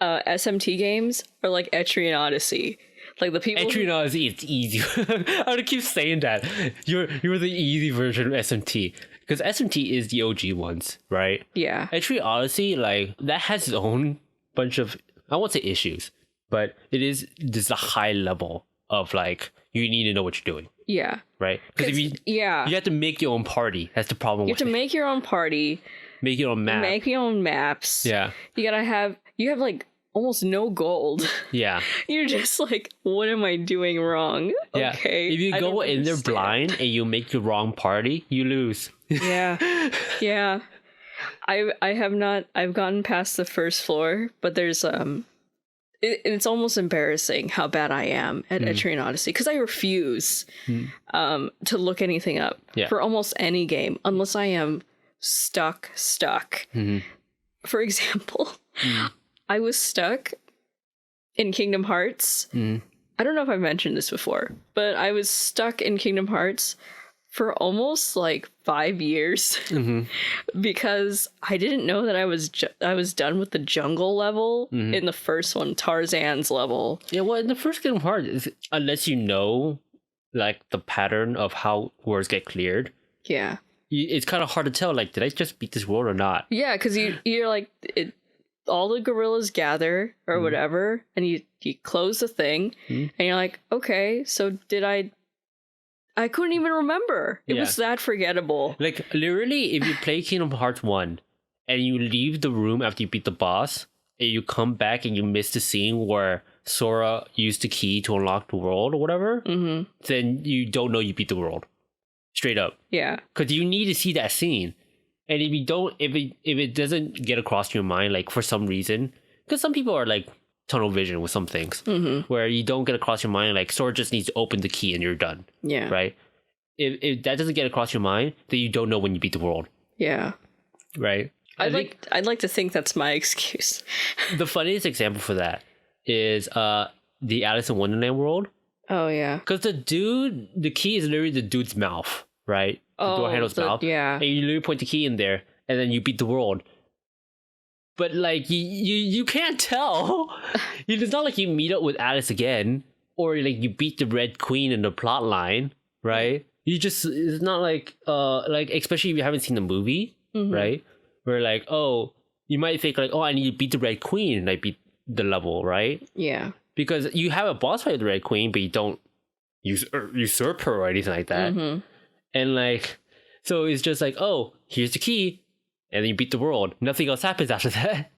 SMT games are like Etrian Odyssey. Like the people. Etrian Odyssey, it's easy. I'm gonna keep saying that. You're the easy version of SMT. Because SMT is the OG ones, right? Yeah. Etrian Odyssey, like, that has its own bunch of, I won't say issues, but it is just a high level of like, you need to know what you're doing. Yeah. Right? Because you have to make your own party. That's the problem. You have to make your own party. Make your own map. Make your own maps. Yeah. You have like almost no gold. Yeah. You're just like, what am I doing wrong? Yeah. Okay. If you go in there blind and you make the wrong party, you lose. Yeah. Yeah. I've gotten past the first floor, but there's it's almost embarrassing how bad I am at Etrian Odyssey, because I refuse to look anything up for almost any game unless I am stuck. for example, I was stuck in Kingdom Hearts. I don't know if I've mentioned this before, but I was stuck in Kingdom Hearts for almost like 5 years because I didn't know that I was done with the jungle level in the first one, Tarzan's level. Yeah, well, in the first Kingdom Hearts, unless you know like the pattern of how words get cleared, it's kind of hard to tell. Like, did I just beat this world or not? Yeah, because you're like all the gorillas gather or whatever, and you close the thing, and you're like, okay, so did I couldn't even remember. It was that forgettable. Like, literally, if you play Kingdom Hearts 1 and you leave the room after you beat the boss, and you come back and you miss the scene where Sora used the key to unlock the world or whatever, then you don't know you beat the world. Straight up. Yeah. Because you need to see that scene. And if you don't, if it doesn't get across your mind, like for some reason, because some people are like tunnel vision with some things, where you don't get across your mind, like Sora just needs to open the key and you're done. Yeah. Right? If that doesn't get across your mind, then you don't know when you beat the world. Yeah. Right? I'd like to think that's my excuse. The funniest example for that is the Alice in Wonderland world. Oh, yeah. Because the key is literally the dude's mouth, right? The door handle's mouth. Yeah. And you literally point the key in there, and then you beat the world. But, like, you can't tell. It's not like you meet up with Alice again, or, like, you beat the Red Queen in the plot line, right? It's not like, especially if you haven't seen the movie, right? Where, like, oh, you might think, like, oh, I need to beat the Red Queen, and I beat the level, right? Yeah. Because you have a boss fight with the Red Queen, but you don't usurp her or anything like that. And like, so it's just like, oh, here's the key, and then you beat the world. Nothing else happens after that.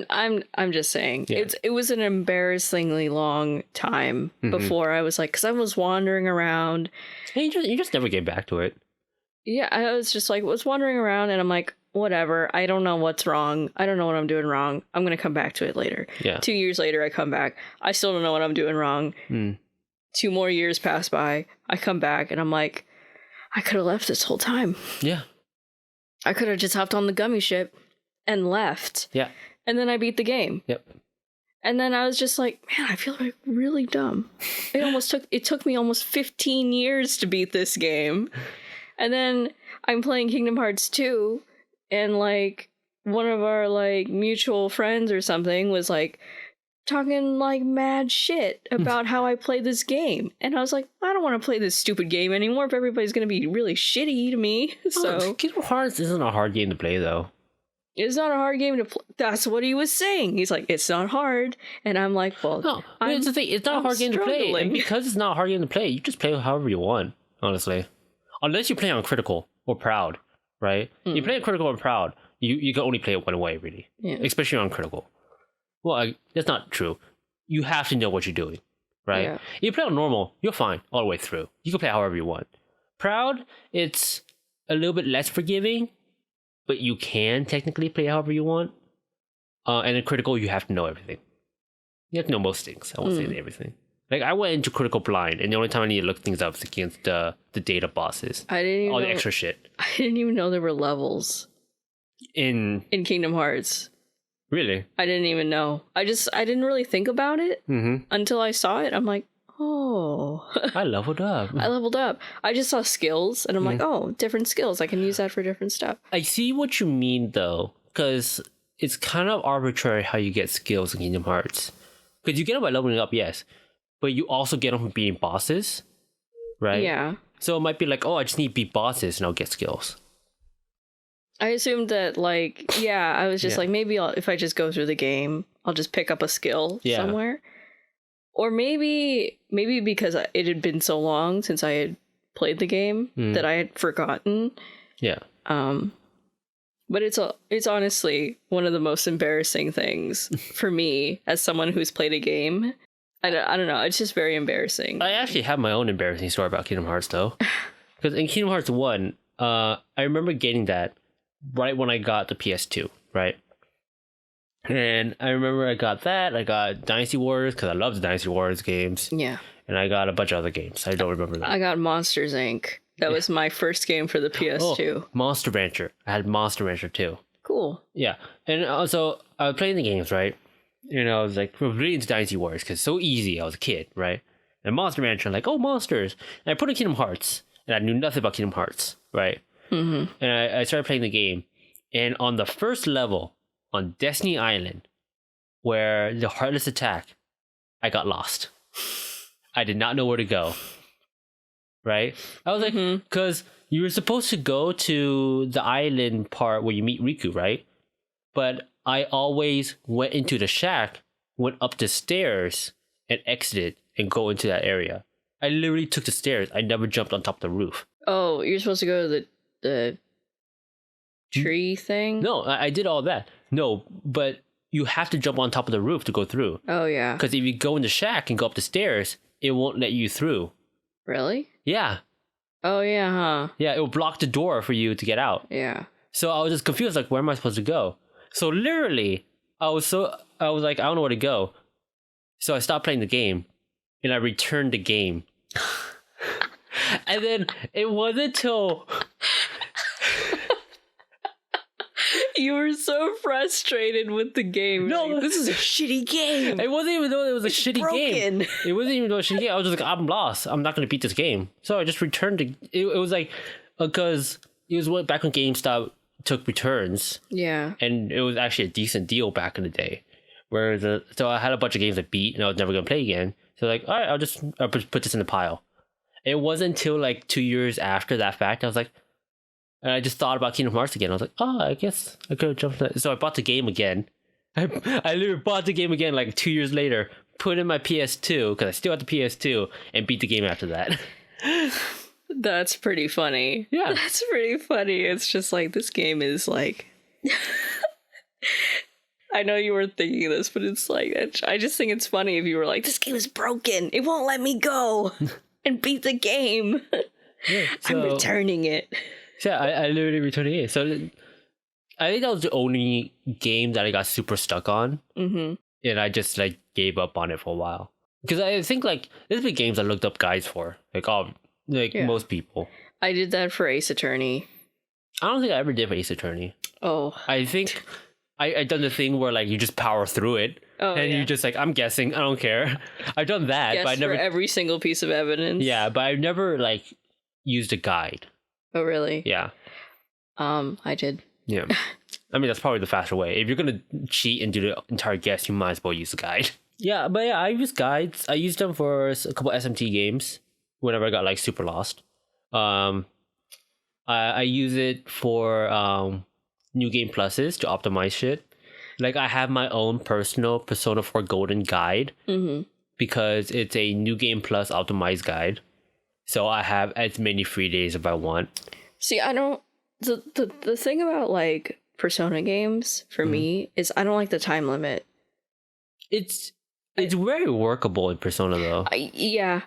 I'm just saying, it was an embarrassingly long time before I was like, because I was wandering around. And you just never get back to it. Yeah, I was just like, was wandering around, and I'm like, whatever, I don't know what's wrong. I don't know what I'm doing wrong. I'm going to come back to it later. Yeah. 2 years later, I come back. I still don't know what I'm doing wrong. 2 more years pass by. I come back, and I'm like, I could have left this whole time. Yeah. I could have just hopped on the gummy ship and left. Yeah. And then I beat the game. Yep. And then I was just like, man, I feel like really dumb. It took me almost 15 years to beat this game. And then I'm playing Kingdom Hearts 2, and like one of our like mutual friends or something was like talking like mad shit about how I play this game. And I was like, I don't want to play this stupid game anymore if everybody's going to be really shitty to me. So Kingdom Hearts isn't a hard game to play though. It's not a hard game to play. That's what he was saying. He's like, it's not hard. And I'm like, well, no, it's the thing. It's not a hard game to play. And because it's not a hard game to play, you just play however you want, honestly. Unless you play on Critical or Proud, right? You play on Critical or Proud, you can only play it one way, really. Yeah. Especially on Critical. Well, that's not true. You have to know what you're doing, right? Yeah. If you play on Normal, you're fine all the way through. You can play however you want. Proud, it's a little bit less forgiving, but you can technically play however you want. And in Critical, you have to know everything. You have to know most things. I won't say everything. Like, I went into Critical blind, and the only time I need to look things up is against the data bosses. I didn't even all the extra shit. I didn't even know there were levels in Kingdom Hearts. Really? I didn't even know. I didn't really think about it until I saw it. I'm like, oh. I leveled up. I just saw skills, and I'm like, oh, different skills. I can use that for different stuff. I see what you mean, though, because it's kind of arbitrary how you get skills in Kingdom Hearts. Because you get them by leveling up, yes. But you also get them from beating bosses, right? Yeah. So it might be like, oh, I just need to beat bosses and I'll get skills. I assumed that, like, yeah, I was just like, maybe if I just go through the game, I'll just pick up a skill somewhere. Or maybe because it had been so long since I had played the game that I had forgotten. Yeah. But it's honestly one of the most embarrassing things for me as someone who's played a game. I don't know. It's just very embarrassing. I actually have my own embarrassing story about Kingdom Hearts, though. Because in Kingdom Hearts 1, I remember getting that right when I got the PS2, right? And I remember I got that. I got Dynasty Warriors, because I love the Dynasty Warriors games. Yeah. And I got a bunch of other games. I don't remember that. I got Monsters, Inc. That was my first game for the PS2. Oh, Monster Rancher. I had Monster Rancher, too. cool. Yeah. And also, I was playing the games, right? I was like really into Dynasty Warriors because it's so easy. I was a kid, right? And Monster Rancher, I'm like, oh, monsters. And I put in Kingdom Hearts, and I knew nothing about Kingdom Hearts, right? And I started playing the game. And on the first level, on Destiny Island, where the Heartless attack, I got lost. I did not know where to go. Right? I was like, because you were supposed to go to the island part where you meet Riku, right? But I always went into the shack, went up the stairs, and exited and go into that area. I literally took the stairs. I never jumped on top of the roof. Oh, you're supposed to go to the tree thing? No, I did all that. No, but you have to jump on top of the roof to go through. Oh, yeah. Because if you go in the shack and go up the stairs, it won't let you through. Really? Yeah. Oh, yeah, huh? Yeah, it will block the door for you to get out. Yeah. So I was just confused, like, where am I supposed to go? So literally, I was like, I don't know where to go. So I stopped playing the game, and I returned the game. And then it wasn't until... You were so frustrated with the game. No, like, this is a shitty game. It wasn't even though it was a shitty broken. game. It wasn't even though it was a shitty game. I was just like, I'm lost. I'm not going to beat this game. So I just returned it. It was like, because it was back when GameStop took returns. Yeah. And it was actually a decent deal back in the day. So I had a bunch of games I beat and I was never going to play again. So like, all right, I'll put this in the pile. It wasn't until like 2 years after that fact, I was like, and I just thought about Kingdom Hearts again. I was like, oh, I guess I could have jumped that. So I bought the game again. I literally bought the game again like 2 years later, put in my PS2, because I still had the PS2, and beat the game after that. That's pretty funny. Yeah. That's pretty funny. It's just like, this game is like... I know you weren't thinking this, but it's like, I just think it's funny if you were like, this game is broken. It won't let me go and beat the game. Yeah, I'm returning it. Yeah, I literally returned the game. So I think that was the only game that I got super stuck on. Mm-hmm. And I just like gave up on it for a while. Because I think like there's been games I looked up guides for. Most people. I did that for Ace Attorney. I don't think I ever did for Ace Attorney. Oh. I think I done the thing where like you just power through it. Oh, and you just like, I'm guessing, I don't care. I've done that. Guess but I never for every single piece of evidence. Yeah, but I've never like used a guide. Oh, really? Yeah. I did. Yeah. I mean, that's probably the faster way. If you're going to cheat and do the entire guess, you might as well use a guide. Yeah, but yeah, I use guides. I used them for a couple SMT games whenever I got like super lost. I use it for new game pluses to optimize shit. Like I have my own personal Persona 4 Golden guide because it's a new game plus optimized guide. So I have as many free days if I want. See, I don't... The thing about, like, Persona games, for me, is I don't like the time limit. It's very workable in Persona, though. Yeah.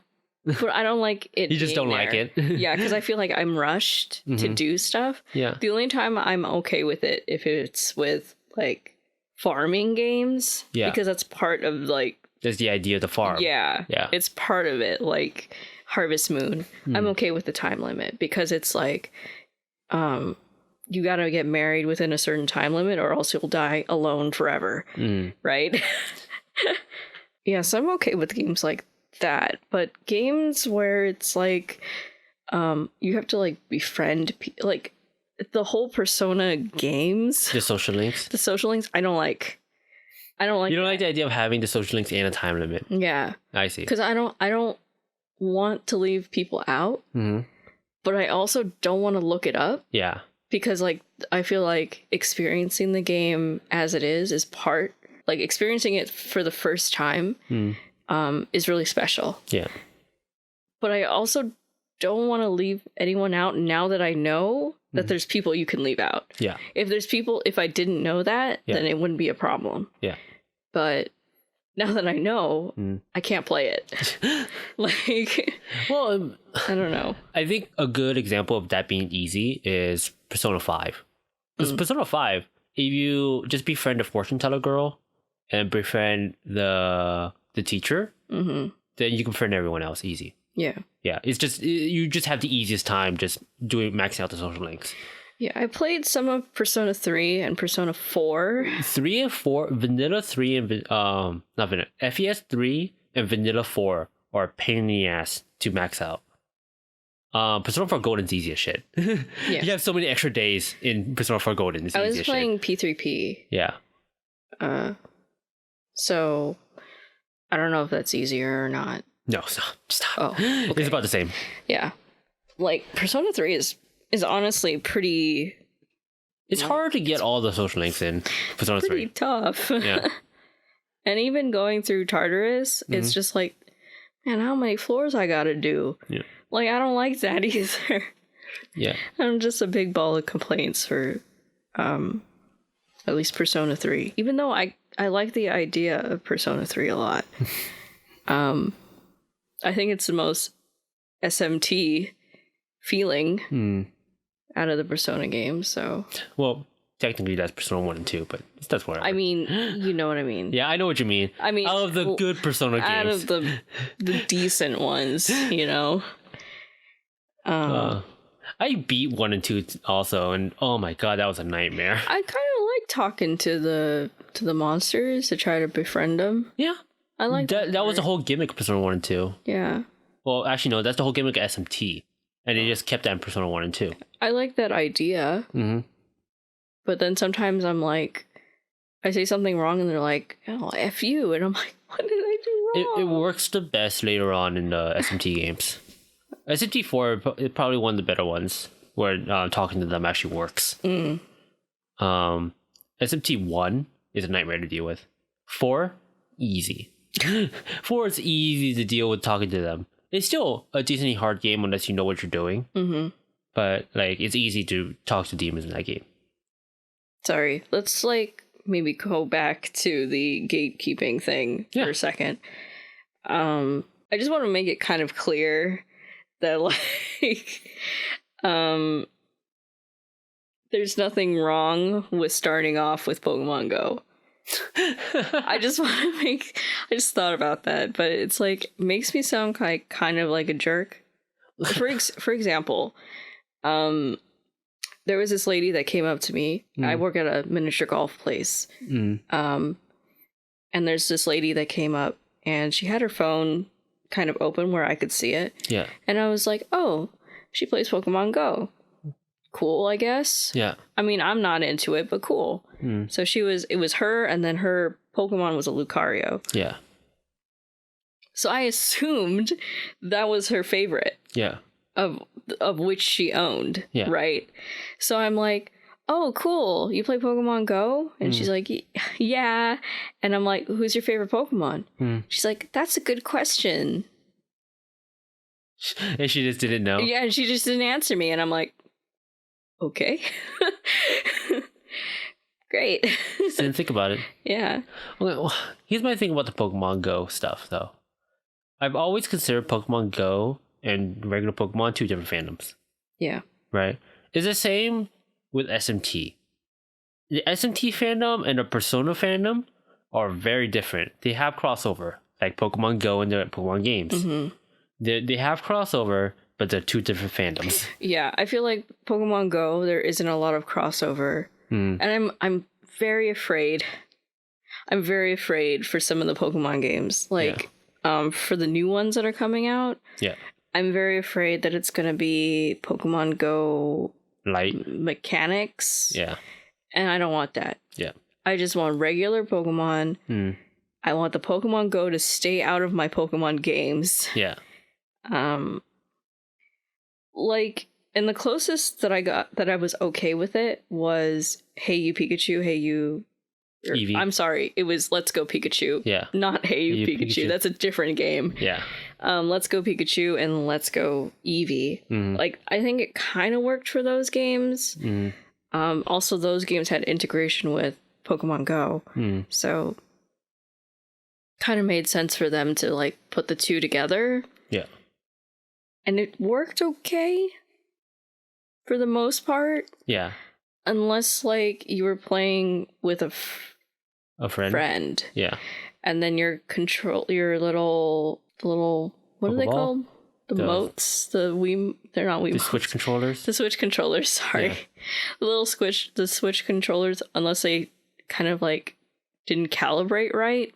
But I don't like it. You just don't like it? Yeah, because I feel like I'm rushed to do stuff. Yeah. The only time I'm okay with it if it's with, like, farming games. Yeah. Because that's part of, like... That's the idea of the farm. Yeah. Yeah. It's part of it, like... Harvest Moon. I'm okay with the time limit because it's like you gotta get married within a certain time limit or else you'll die alone forever. Right? Yeah, so I'm okay with games like that, but games where it's like you have to like befriend like the whole Persona games, the social links I don't like. You don't like the idea of having the social links and a time limit. Yeah, I see. Because I don't want to leave people out, but I also don't want to look it up. Yeah. Because, like, I feel like experiencing the game as it is part, like, experiencing it for the first time is really special. Yeah. But I also don't want to leave anyone out now that I know that there's people you can leave out. Yeah. If I didn't know that, then it wouldn't be a problem. Yeah. But... now that I know, I can't play it. Like, well, I don't know. I think a good example of that being easy is Persona 5. Because Persona 5, if you just befriend the fortune teller girl and befriend the teacher, then you can befriend everyone else easy. Yeah. Yeah. It's just, you just have the easiest time just maxing out the social links. Yeah, I played some of Persona 3 and Persona 4. 3 and 4, Vanilla 3 and not Vanilla, FES 3 and Vanilla 4 are a pain in the ass to max out. Persona 4 Golden's easy as shit. Yeah. You have so many extra days in Persona 4 Golden. It's I easy was as playing shit. P3P. Yeah. So I don't know if that's easier or not. No, stop. Oh, okay. It's about the same. Yeah. Like, Persona 3 is honestly pretty... It's hard to get all the social links in Persona 3. Pretty tough. Yeah. And even going through Tartarus, it's just like, man, how many floors I gotta do? Yeah. Like, I don't like that either. Yeah. I'm just a big ball of complaints for at least Persona 3. Even though I like the idea of Persona 3 a lot. I think it's the most SMT feeling out of the Persona games, so... Well, technically that's Persona 1 and 2, but that's whatever. I mean, you know what I mean. Yeah, I know what you mean. I mean... Out of the good Persona games. Out of the decent ones, you know? I beat 1 and 2 also, and oh my god, that was a nightmare. I kind of like talking to the monsters to try to befriend them. Yeah. I like that. That was the whole gimmick of Persona 1 and 2. Yeah. Well, actually, no, that's the whole gimmick of SMT. And they just kept that in Persona 1 and 2. I like that idea. Mm-hmm. But then sometimes I'm like, I say something wrong and they're like, oh, F you. And I'm like, what did I do wrong? It works the best later on in the SMT games. SMT 4 is probably one of the better ones where talking to them actually works. SMT 1 is a nightmare to deal with. 4, easy. 4 is easy to deal with talking to them. It's still a decently hard game unless you know what you're doing. Mm-hmm. But like, it's easy to talk to demons in that game. Sorry, let's like maybe go back to the gatekeeping thing for a second. I just want to make it kind of clear that like there's nothing wrong with starting off with Pokemon Go. I just thought about that, but it's like makes me sound like kind of like a jerk. For example, there was this lady that came up to me. I work at a miniature golf place. And there's this lady that came up and she had her phone kind of open where I could see it. Yeah. And I was like, oh, she plays Pokemon Go. Cool, I guess. Yeah. I mean, I'm not into it, but cool. So it was her, and then her Pokemon was a Lucario. Yeah. So I assumed that was her favorite. Yeah. Of which she owned. Yeah. Right? So I'm like, oh, cool. You play Pokemon Go? And she's like, yeah. And I'm like, who's your favorite Pokemon? She's like, that's a good question. And she just didn't know? Yeah, and she just didn't answer me. And I'm like, okay. Great. Just didn't think about it. Yeah. Well, here's my thing about the Pokemon Go stuff, though. I've always considered Pokemon Go and regular Pokemon two different fandoms. Yeah. Right? It's the same with SMT. The SMT fandom and the Persona fandom are very different. They have crossover, like Pokemon Go and the Pokemon games. Mm-hmm. They have crossover, but they're two different fandoms. Yeah, I feel like Pokemon Go, there isn't a lot of crossover. And I'm very afraid. I'm very afraid for some of the Pokemon games. Like, for the new ones that are coming out. Yeah. I'm very afraid that it's going to be Pokemon Go light mechanics. Yeah. And I don't want that. Yeah. I just want regular Pokemon. I want the Pokemon Go to stay out of my Pokemon games. Yeah. Like, and the closest that I got that I was okay with it was Hey You Pikachu, Hey You Eevee. I'm sorry, it was Let's Go Pikachu. Yeah. Not Hey You Pikachu. That's a different game. Yeah. Let's Go Pikachu and Let's Go Eevee. Like, I think it kind of worked for those games. Also, those games had integration with Pokemon Go. So, kind of made sense for them to, like, put the two together. Yeah. And it worked okay for the most part. Yeah. Unless, like, you were playing with a friend. Yeah. And then your little what Pokeball? Are they called? motes, they're not Wii the Switch controllers. The Switch controllers, sorry. Yeah. The Switch controllers, unless they kind of like didn't calibrate right.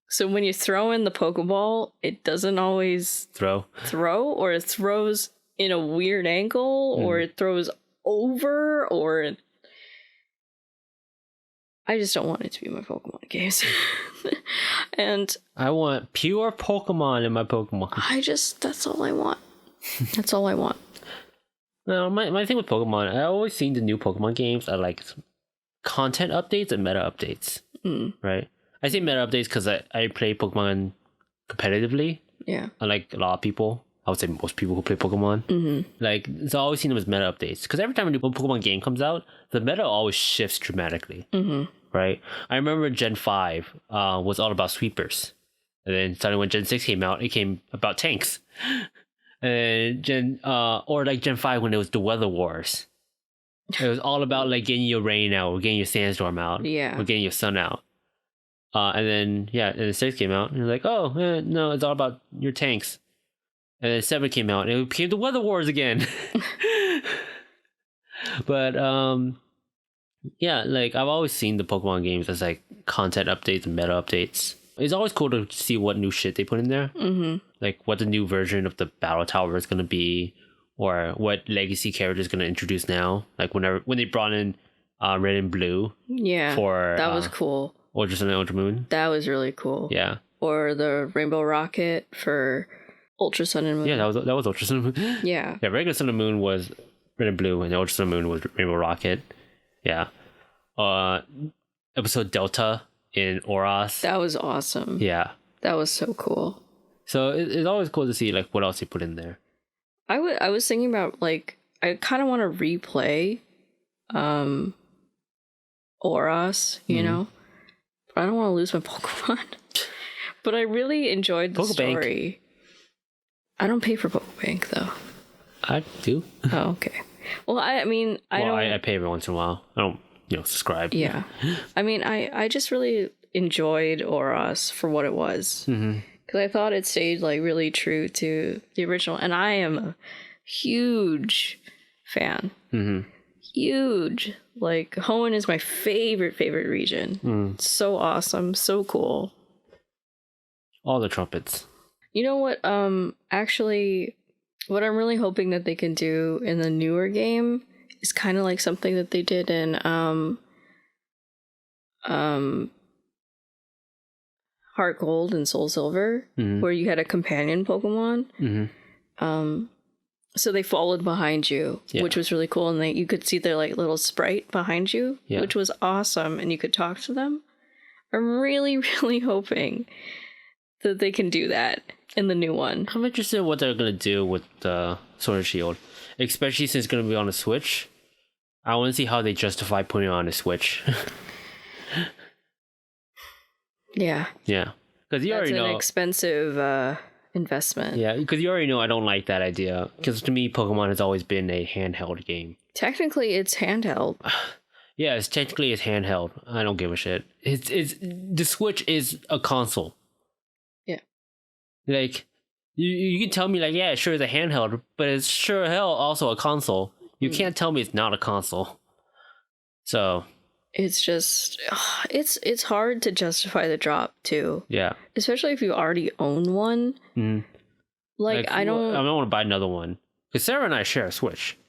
So when you throw in the Pokeball, it doesn't always throw, or it throws in a weird angle, or it throws over, or I just don't want it to be my Pokemon games. And I want pure Pokemon in my Pokemon. That's all I want. That's all I want. No, my thing with Pokemon, I always seen the new Pokemon games are like content updates and meta updates. Right? I say meta updates because I play Pokemon competitively. Yeah. Unlike a lot of people. I would say most people who play Pokemon. Like, so I always seen them as meta updates. Because every time a new Pokemon game comes out, the meta always shifts dramatically. Right? I remember Gen 5 was all about sweepers. And then suddenly when Gen 6 came out, it came about tanks. And Gen 5 when it was the Weather Wars. It was all about like getting your rain out, or getting your sandstorm out, or getting your sun out. And then 6 came out, and you're like, no, it's all about your tanks. And then 7 came out, and it became the Weather Wars again. But like I've always seen the Pokemon games as like content updates and meta updates. It's always cool to see what new shit they put in there. Like what the new version of the Battle Tower is gonna be, or what legacy character is gonna introduce now. Like when they brought in Red and Blue. Yeah. For that was cool. Ultra Sun and Ultra Moon. That was really cool. Yeah. Or the Rainbow Rocket for Ultra Sun and Moon. Yeah, that was Ultra Sun and Moon. Yeah. Yeah, regular Sun and Moon was Red and Blue, and Ultra Sun and Moon was Rainbow Rocket. Yeah. Episode Delta in Oras. That was awesome. Yeah. That was so cool. So it's always cool to see like what else they put in there. I was thinking about like I kind of want to replay Oras, you know? But I don't want to lose my Pokemon. But I really enjoyed the story. I don't pay for Pokebank though. I do. Oh, okay. Well, I pay every once in a while. I don't, subscribe. Yeah. I mean, I just really enjoyed Oras for what it was. Because I thought it stayed like really true to the original. And I am a huge fan. Huge. Like, Hoenn is my favorite region. So awesome. So cool. All the trumpets. You know what? Actually, what I'm really hoping that they can do in the newer game is kind of like something that they did in Heart Gold and Soul Silver, where you had a companion Pokemon. So they followed behind you, which was really cool, and you could see their like little sprite behind you, which was awesome, and you could talk to them. I'm really, really hoping that they can do that in the new one. I'm interested in what they're gonna do with the Sword and Shield, especially since it's gonna be on a Switch. I want to see how they justify putting it on a Switch. Yeah. Yeah, because you already know an expensive investment. Yeah, because you already know I don't like that idea. Because to me, Pokemon has always been a handheld game. Technically, it's handheld. Yeah, it's handheld. I don't give a shit. It's the Switch is a console. Yeah. Like, you can tell me like, yeah, sure it's a handheld, but it's sure hell also a console. You can't tell me it's not a console. So it's just it's hard to justify the drop too. Yeah. Especially if you already own one. Like I don't want to buy another one. Because Sarah and I share a Switch.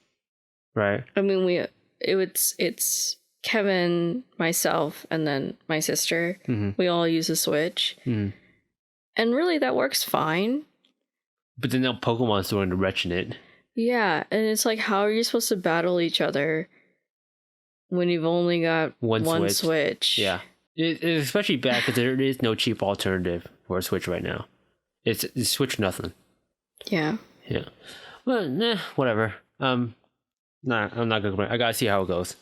Right? I mean it's Kevin, myself, and then my sister. We all use a Switch. And really that works fine. But then now Pokemon's throwing the wretch in it. Yeah, and it's like, how are you supposed to battle each other when you've only got one Switch? Yeah. It's especially bad because there is no cheap alternative for a Switch right now. It's Switch nothing. Yeah. Yeah. Well, whatever. I'm not gonna complain. I gotta see how it goes.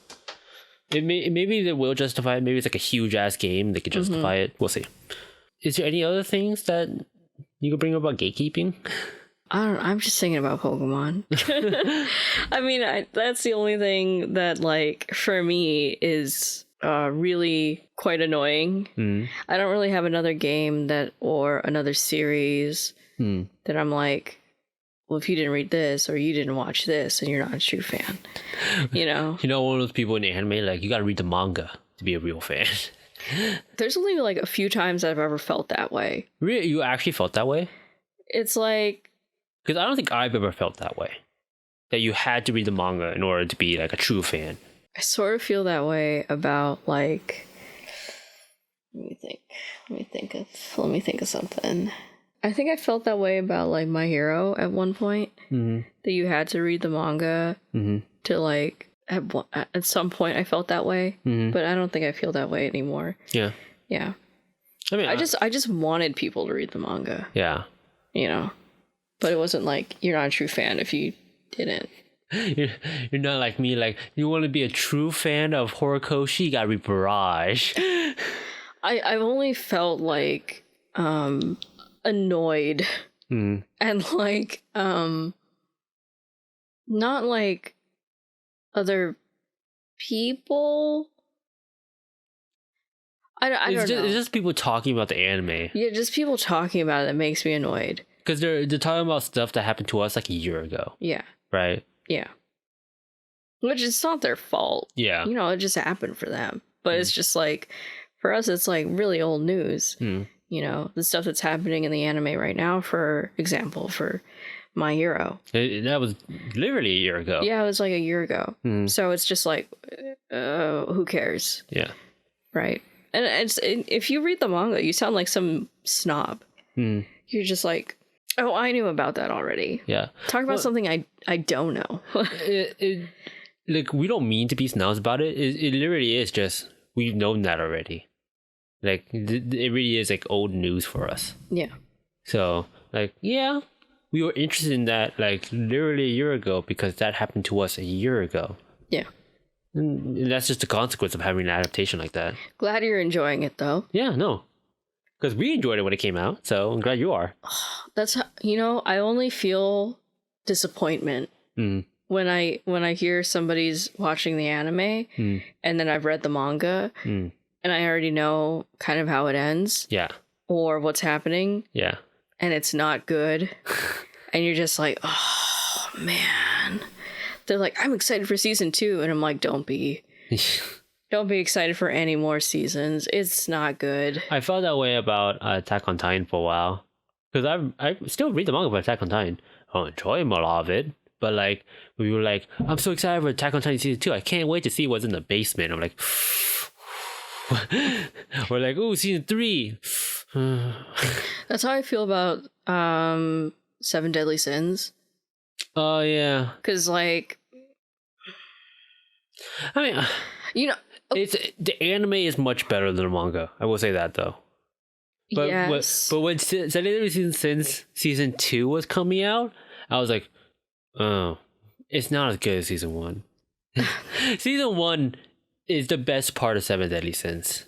Maybe they will justify it. Maybe it's like a huge ass game. They could justify it. We'll see. Is there any other things that you could bring up about gatekeeping? I'm just thinking about Pokemon. I mean, that's the only thing that, like, for me is really quite annoying. I don't really have another game or another series that I'm like, well, if you didn't read this or you didn't watch this, and you're not a true fan, you know. You know, one of those people in the anime, like, you gotta read the manga to be a real fan. There's only like a few times I've ever felt that way. Really, you actually felt that way? It's like, because I don't think I've ever felt that way. That you had to read the manga in order to be like a true fan. I sort of feel that way about like. Let me think of something. I think I felt that way about like My Hero at one point. Mm-hmm. That you had to read the manga to like at some point I felt that way, but I don't think I feel that way anymore. Yeah. I mean, I just wanted people to read the manga. Yeah. You know, but it wasn't like you're not a true fan if you didn't. You're not like me. Like, you want to be a true fan of Horikoshi, you gotta read Barrage. I've only felt like annoyed and like not like other people. I don't know. It's just people talking about the anime. Yeah, just people talking about it that makes me annoyed. Because they're talking about stuff that happened to us like a year ago. Yeah. Right? Yeah. Which is not their fault. Yeah. You know, it just happened for them. But it's just like, for us, it's like really old news. You know, the stuff that's happening in the anime right now, for example, for My Hero. That was literally a year ago. Yeah, it was like a year ago. So it's just like, who cares? Yeah. Right. And if you read the manga, you sound like some snob. You're just like, oh, I knew about that already. Yeah. Talk about something I don't know. Like, we don't mean to be snobs about it. It literally is just, we've known that already. Like, it really is like old news for us. Yeah. So, like, yeah, we were interested in that like literally a year ago because that happened to us a year ago. Yeah. And that's just the consequence of having an adaptation like that. Glad you're enjoying it, though. Yeah, no. Because we enjoyed it when it came out, so I'm glad you are. That's how, you know, I only feel disappointment when I hear somebody's watching the anime and then I've read the manga and I already know kind of how it ends. Yeah. Or what's happening. Yeah. And it's not good. And you're just like, oh, man. They're like, I'm excited for season 2. And I'm like, don't be. Don't be excited for any more seasons. It's not good. I felt that way about Attack on Titan for a while. Because I still read the manga about Attack on Titan. I don't enjoy a lot of it. But like, we were like, I'm so excited for Attack on Titan season 2. I can't wait to see what's in the basement. I'm like, we're like, ooh, season 3. That's how I feel about 7 Deadly Sins. Oh, yeah. Because, like, I mean, you know, the anime is much better than the manga. I will say that, though. But, yes. But when 7 Deadly Sins season 2 was coming out, I was like, oh, it's not as good as season 1. Season 1 is the best part of 7 Deadly Sins.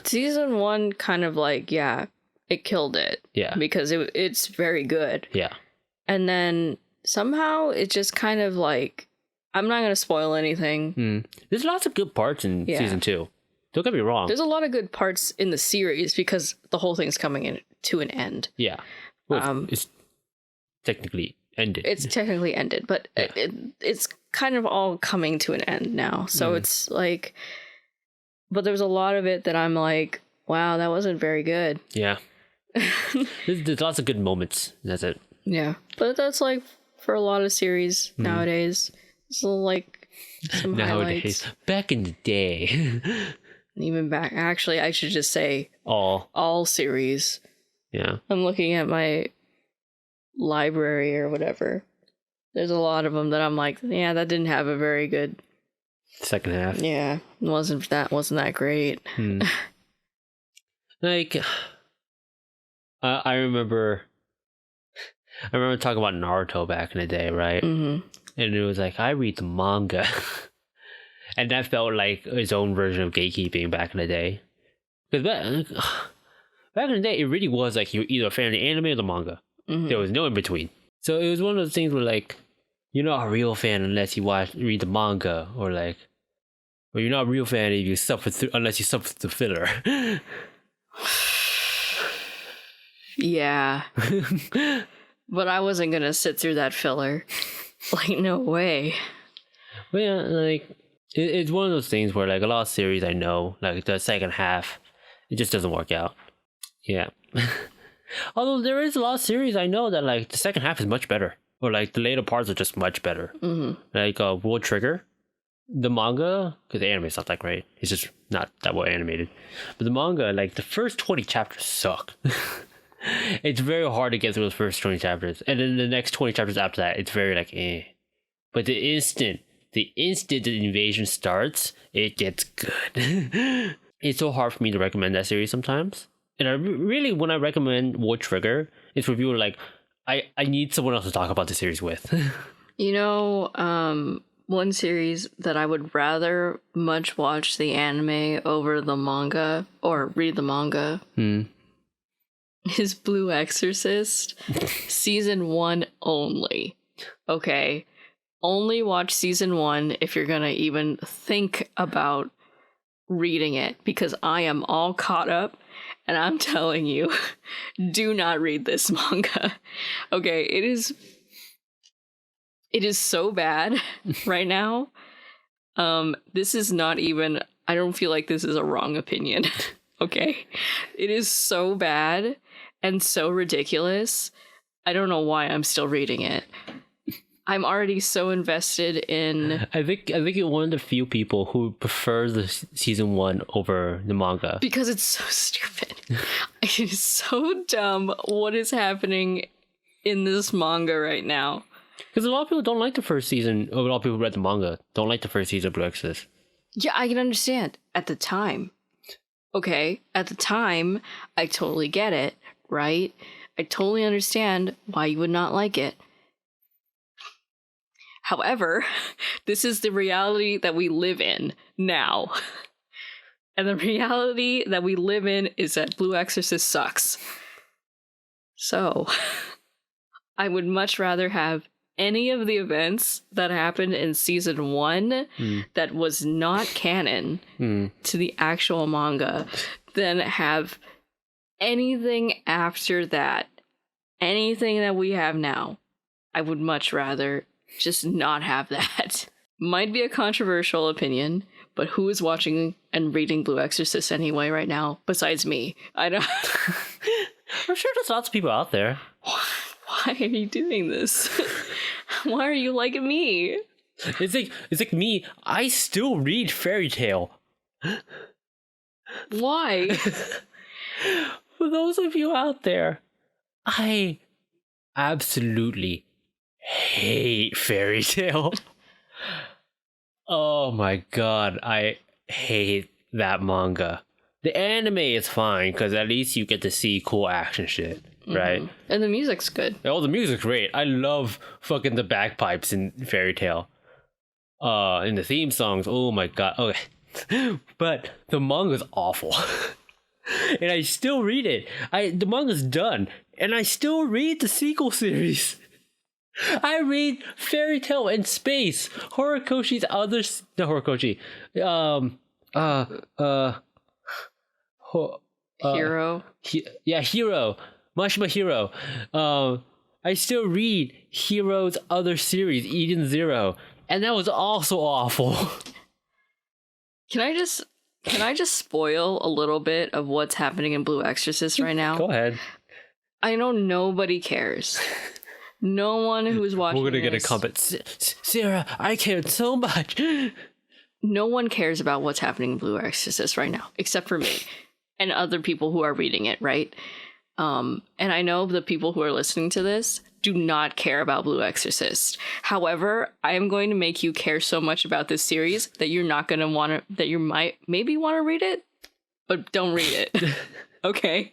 Season 1 kind of like, yeah, it killed it. Yeah. Because it's very good. Yeah. And then somehow it just kind of like, I'm not going to spoil anything. There's lots of good parts in season 2. Don't get me wrong. There's a lot of good parts in the series because the whole thing's coming in to an end. Yeah. Well, it's technically ended. It's technically ended, but it's kind of all coming to an end now. So it's like, but there's a lot of it that I'm like, wow, that wasn't very good. Yeah. There's lots of good moments. That's it. Yeah. But that's like for a lot of series nowadays. It's like some highlights. Back in the day. Even back. Actually, I should just say all series. Yeah. I'm looking at my library or whatever. There's a lot of them that I'm like, yeah, that didn't have a very good second half. Yeah. Wasn't that great. Like, I remember talking about Naruto back in the day, right? And it was like, I read the manga. And that felt like its own version of gatekeeping back in the day. Because back in the day, it really was like you were either a fan of the anime or the manga. There was no in between. So it was one of those things where like, you're not a real fan unless you read the manga, or you're not a real fan if you unless you suffer through filler. Yeah. But I wasn't gonna sit through that filler. Like, no way. But yeah, like it's one of those things where like a lot of series I know, like the second half, it just doesn't work out. Yeah. Although there is a lot of series I know that like the second half is much better, or like the later parts are just much better. Like World Trigger, the manga, because the anime is not that great. It's just not that well animated. But the manga, like the first 20 chapters suck. It's very hard to get through those first 20 chapters, and then the next 20 chapters after that, it's very like eh. But the instant the invasion starts, it gets good. It's so hard for me to recommend that series sometimes. And I really, when I recommend World Trigger, it's for people like, I need someone else to talk about the series with. You know, one series that I would rather much watch the anime over the manga, or read the manga, is Blue Exorcist. Season 1 only. Okay? Only watch season 1 if you're gonna even think about reading it, because I am all caught up. And I'm telling you, do not read this manga. Okay, it is so bad right now. This is not even, I don't feel like this is a wrong opinion. Okay? It is so bad and so ridiculous. I don't know why I'm still reading it. I'm already so invested in... I think you're one of the few people who prefers the season 1 over the manga. Because it's so stupid. It is so dumb what is happening in this manga right now. Because a lot of people don't like the first season, or a lot of people who read the manga don't like the first season of Blue Exorcist. Yeah, I can understand. At the time. Okay, at the time, I totally get it, right? I totally understand why you would not like it. However, this is the reality that we live in now. And the reality that we live in is that Blue Exorcist sucks. So, I would much rather have any of the events that happened in season 1 that was not canon to the actual manga than have anything after that. Anything that we have now. I would much rather just not have that. Might be a controversial opinion, but who is watching and reading Blue Exorcist anyway right now besides me? I don't... I'm sure there's lots of people out there. Why are you doing this? Why are you like me? It's like me. I still read fairy tale. Why? For those of you out there, I absolutely hate fairy tale. Oh my god, I hate that manga. The anime is fine because at least you get to see cool action shit, right? And the music's good. Oh, the music's great. I love fucking the bagpipes in fairy tale. And the theme songs, oh my god. Okay. But the manga's awful. And I still read it. The manga's done, and I still read the sequel series. I read Fairy Tale in Space, Horikoshi's other... No, Horikoshi. Hero? Hero. Mashima Hero. I still read Hero's other series, Eden Zero, and that was also awful. Can I just spoil a little bit of what's happening in Blue Exorcist right now? Go ahead. I know nobody cares. No one who's watching We're gonna get a comment. Sarah, I cared so much. No one cares about what's happening in Blue Exorcist right now, except for me and other people who are reading it, right? And I know the people who are listening to this do not care about Blue Exorcist. However, I am going to make you care so much about this series that you're not going to want to, that you might maybe want to read it, but don't read it. Okay?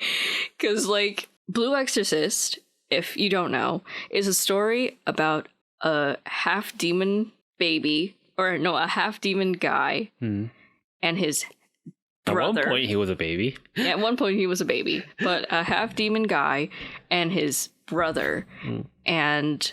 Because, like, Blue Exorcist, if you don't know, is a story about a half-demon baby, or no, a half-demon guy and his brother. At one point, he was a baby. Yeah, at one point, he was a baby. But a half-demon guy and his brother. And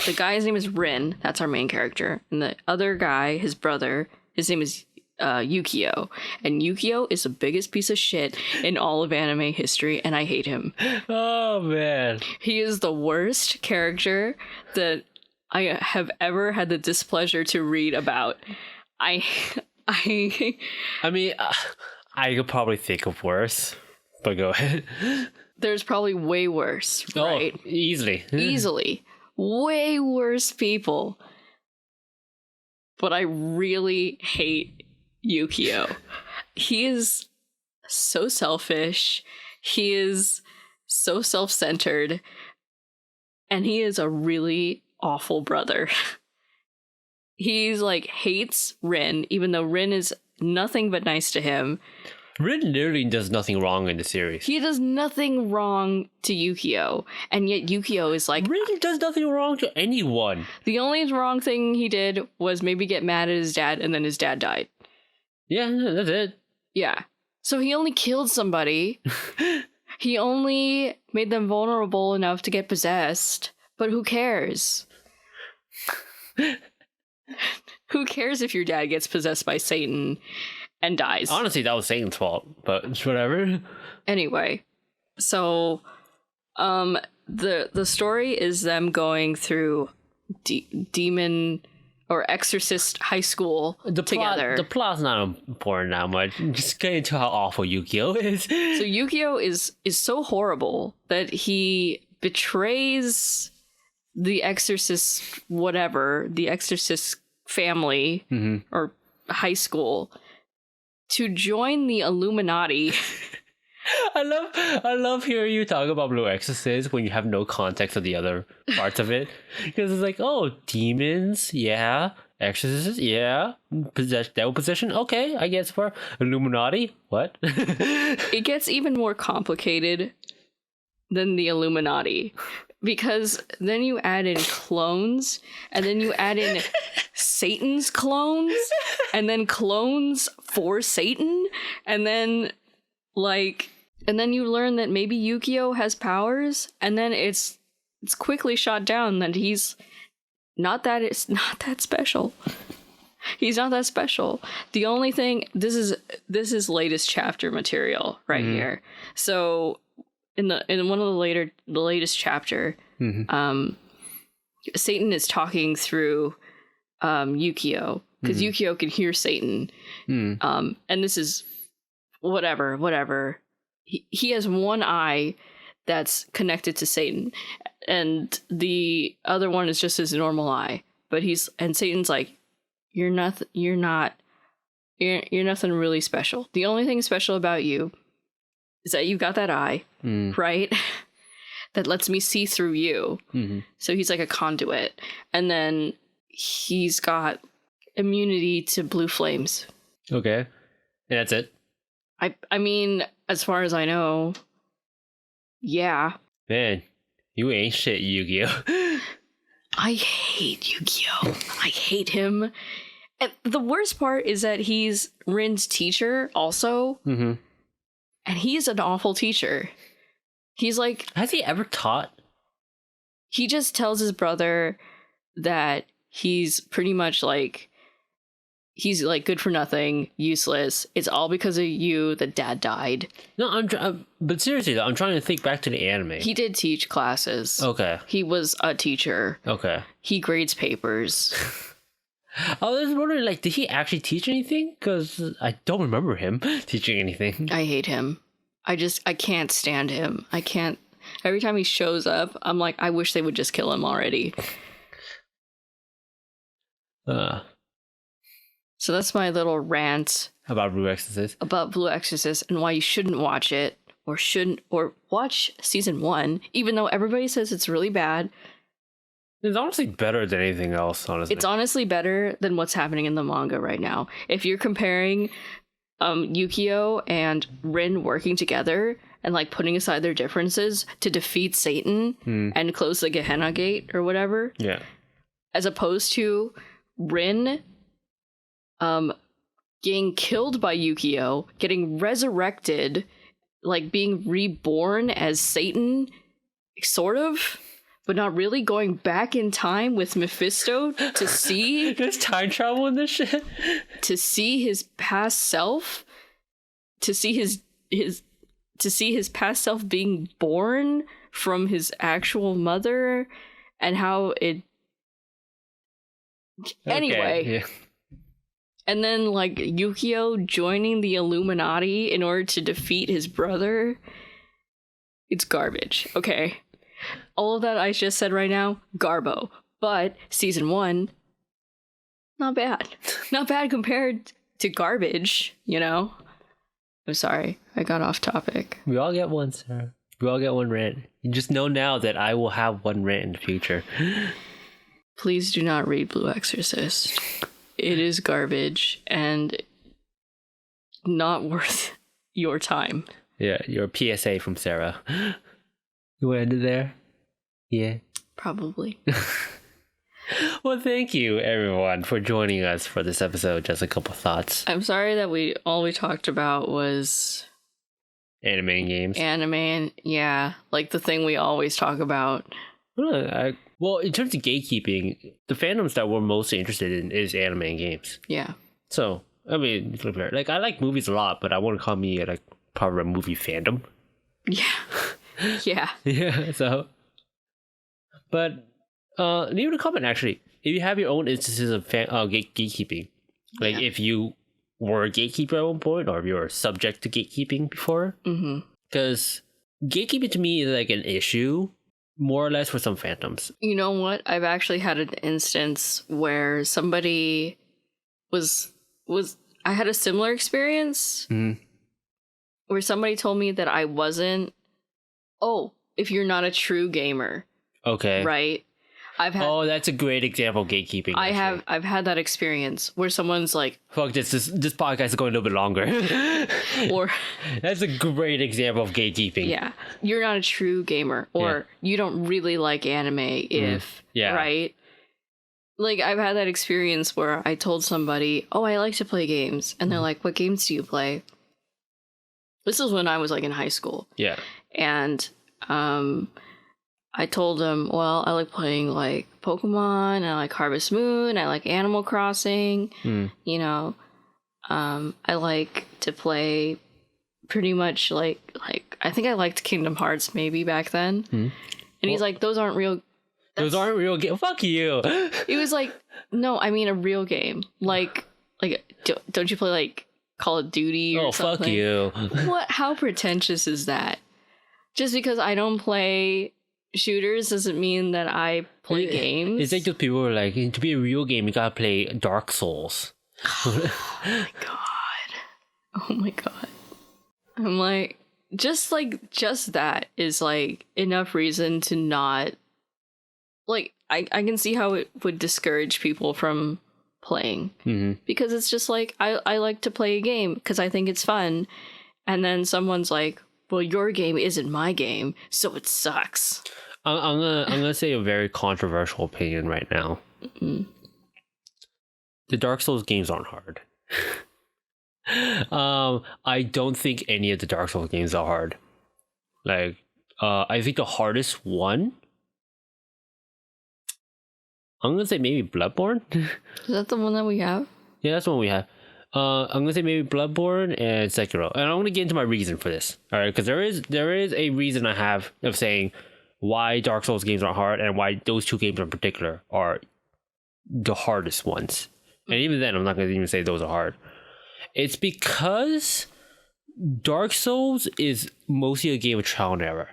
the guy's name is Rin. That's our main character. And the other guy, his brother, his name is Yukio. And Yukio is the biggest piece of shit in all of anime history, and I hate him. Oh, man. He is the worst character that I have ever had the displeasure to read about. I mean, I could probably think of worse, but go ahead. There's probably way worse, right? Oh, easily. Easily. Way worse people. But I really hate Yukio. He is so selfish. He is so self-centered. And he is a really awful brother. He's like hates Rin, even though Rin is nothing but nice to him. Rin literally does nothing wrong in the series. He does nothing wrong to Yukio, and yet Yukio is like... Rin does nothing wrong to anyone. The only wrong thing he did was maybe get mad at his dad, and then his dad died. Yeah, that's it. Yeah. So he only killed somebody. He only made them vulnerable enough to get possessed. But who cares? Who cares if your dad gets possessed by Satan and dies? Honestly, that was Satan's fault, but whatever. Anyway, so the story is them going through demon or exorcist high school together. The plot's not important that much. Just get into how awful Yukio is. So Yukio is so horrible that he betrays the exorcist the exorcist family or high school to join the Illuminati. I love hearing you talk about Blue Exorcist when you have no context of the other parts of it, because it's like, oh, demons, yeah, exorcists, yeah, devil possession, okay, I guess. For Illuminati, what? It gets even more complicated than the Illuminati, because then you add in clones, and then you add in Satan's clones, and then clones for Satan, and then you learn that maybe Yukio has powers, and then it's quickly shot down that he's not that special. He's not that special. The only thing, this is latest chapter material right here. So in one of the latest chapter, Satan is talking through Yukio, because Yukio can hear Satan. And this is whatever. He has one eye that's connected to Satan, and the other one is just his normal eye. But Satan's like, you're nothing really special. The only thing special about you is that you've got that eye, right? That lets me see through you. So he's like a conduit. And then he's got immunity to blue flames. Okay. And that's it? I mean, as far as I know, yeah. Man, you ain't shit, Yu-Gi-Oh! I hate Yu-Gi-Oh! I hate him. And the worst part is that he's Rin's teacher also. And he's an awful teacher. He's like... Has he ever taught? He just tells his brother that he's pretty much like... He's like good for nothing, useless. It's all because of you that dad died. No, but seriously though, I'm trying to think back to the anime. He did teach classes. Okay. He was a teacher. Okay. He grades papers. I was wondering, like, did he actually teach anything? Because I don't remember him teaching anything. I hate him. I can't stand him. I can't. Every time he shows up, I'm like, I wish they would just kill him already. So that's my little rant about Blue Exorcist. About Blue Exorcist and why you shouldn't watch it, or watch season 1, even though everybody says it's really bad. It's honestly better than anything else, honestly. It's honestly better than what's happening in the manga right now. If you're comparing Yukio and Rin working together and like putting aside their differences to defeat Satan and close the Gehenna Gate or whatever. Yeah. As opposed to Rin getting killed by Yukio, getting resurrected, like being reborn as Satan, sort of, but not really, going back in time with Mephisto to see there's time travel in this shit. To see his past self, to see his past self being born from his actual mother, and how it anyway. Yeah. And then like Yukio joining the Illuminati in order to defeat his brother. It's garbage. Okay. All of that I just said right now, garbo. But season 1, not bad. Not bad compared to garbage, you know? I'm sorry, I got off topic. We all get one, Sarah. We all get one rant. You just know now that I will have one rant in the future. Please do not read Blue Exorcist. It is garbage and not worth your time. Yeah, your PSA from Sarah. You want to end it there? Yeah. Probably. Well, thank you, everyone, for joining us for this episode. Just a couple thoughts. I'm sorry that all we talked about was anime and games. Anime and, yeah, like the thing we always talk about. Well, in terms of gatekeeping, the fandoms that we're mostly interested in is anime and games. Yeah. So, I mean, like, I like movies a lot, but I wouldn't call me like part of a movie fandom. Yeah. Yeah. Yeah, so. But leave a comment, actually. If you have your own instances of gatekeeping, like if you were a gatekeeper at one point, or if you were subject to gatekeeping before. Because gatekeeping to me is like an issue, more or less, for some fandoms. You know what? I've actually had an instance where somebody I had a similar experience where somebody told me that I wasn't, if you're not a true gamer. Okay. Right? That's a great example of gatekeeping. I've had that experience where someone's like, fuck this podcast is going a little bit longer. Or that's a great example of gatekeeping. Yeah. You're not a true gamer, or you don't really like anime right? Like, I've had that experience where I told somebody, I like to play games, and they're like, what games do you play? This is when I was like in high school. Yeah. And I told them, well, I like playing like Pokemon, I like Harvest Moon, I like Animal Crossing, you know, I like to play pretty much like I think I liked Kingdom Hearts maybe back then. And he's like, those aren't real. Those aren't real games. Fuck you. He was like, no, I mean a real game. Like don't you play like Call of Duty or something? Fuck you. What? How pretentious is that? Just because I don't play shooters doesn't mean that I play games. It's like those people who are like, to be a real game, you gotta play Dark Souls. Oh my god. Oh my god. I'm like, just that is like enough reason to not, like, I can see how it would discourage people from playing. Because it's just like, I like to play a game because I think it's fun. And then someone's like, well, your game isn't my game, so it sucks. I'm gonna say a very controversial opinion right now. The Dark Souls games aren't hard. I don't think any of the Dark Souls games are hard. Like, I think the hardest one, I'm gonna say maybe Bloodborne. Is that the one that we have? Yeah, that's the one we have. I'm gonna say maybe Bloodborne and Sekiro, and I'm gonna get into my reason for this. All right, because there is a reason I have of saying why Dark Souls games aren't hard and why those two games in particular are the hardest ones. And even then, I'm not gonna even say those are hard. It's because Dark Souls is mostly a game of trial and error.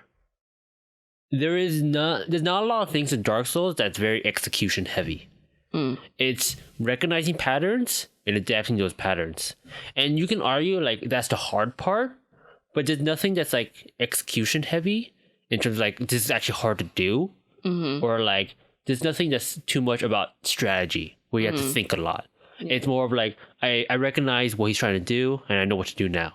There's not a lot of things in Dark Souls that's very execution heavy. It's recognizing patterns and adapting those patterns. And you can argue like that's the hard part, but there's nothing that's like execution heavy in terms of like this is actually hard to do. Or like there's nothing that's too much about strategy where you have to think a lot. It's more of like I recognize what he's trying to do and I know what to do now.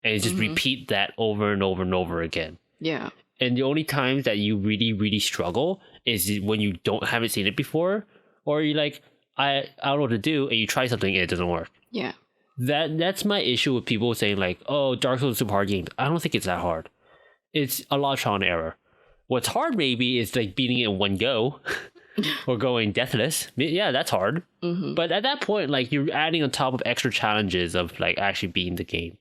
And just repeat that over and over and over again. Yeah. And the only times that you really, really struggle is when you haven't seen it before, or you're like, I don't know what to do, and you try something and it doesn't work. Yeah. That's my issue with people saying like, oh, Dark Souls is super hard games. I don't think it's that hard. It's a lot of trial and error. What's hard maybe is like beating it in one go or going deathless. Yeah, that's hard. But at that point, like you're adding on top of extra challenges of like actually beating the game.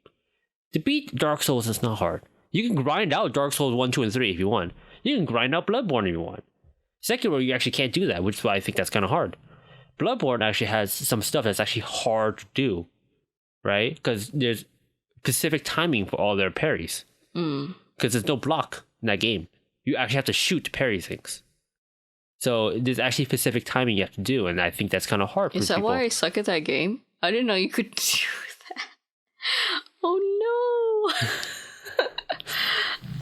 To beat Dark Souls is not hard. You can grind out Dark Souls 1, 2, and 3 if you want. You can grind out Bloodborne if you want. Sekiro, you actually can't do that, which is why I think that's kind of hard. Bloodborne actually has some stuff that's actually hard to do, right? Because there's specific timing for all their parries. Because there's no block in that game. You actually have to shoot to parry things. So there's actually specific timing you have to do, and I think that's kind of hard for people. Is that why I suck at that game? I didn't know you could do that. Oh no!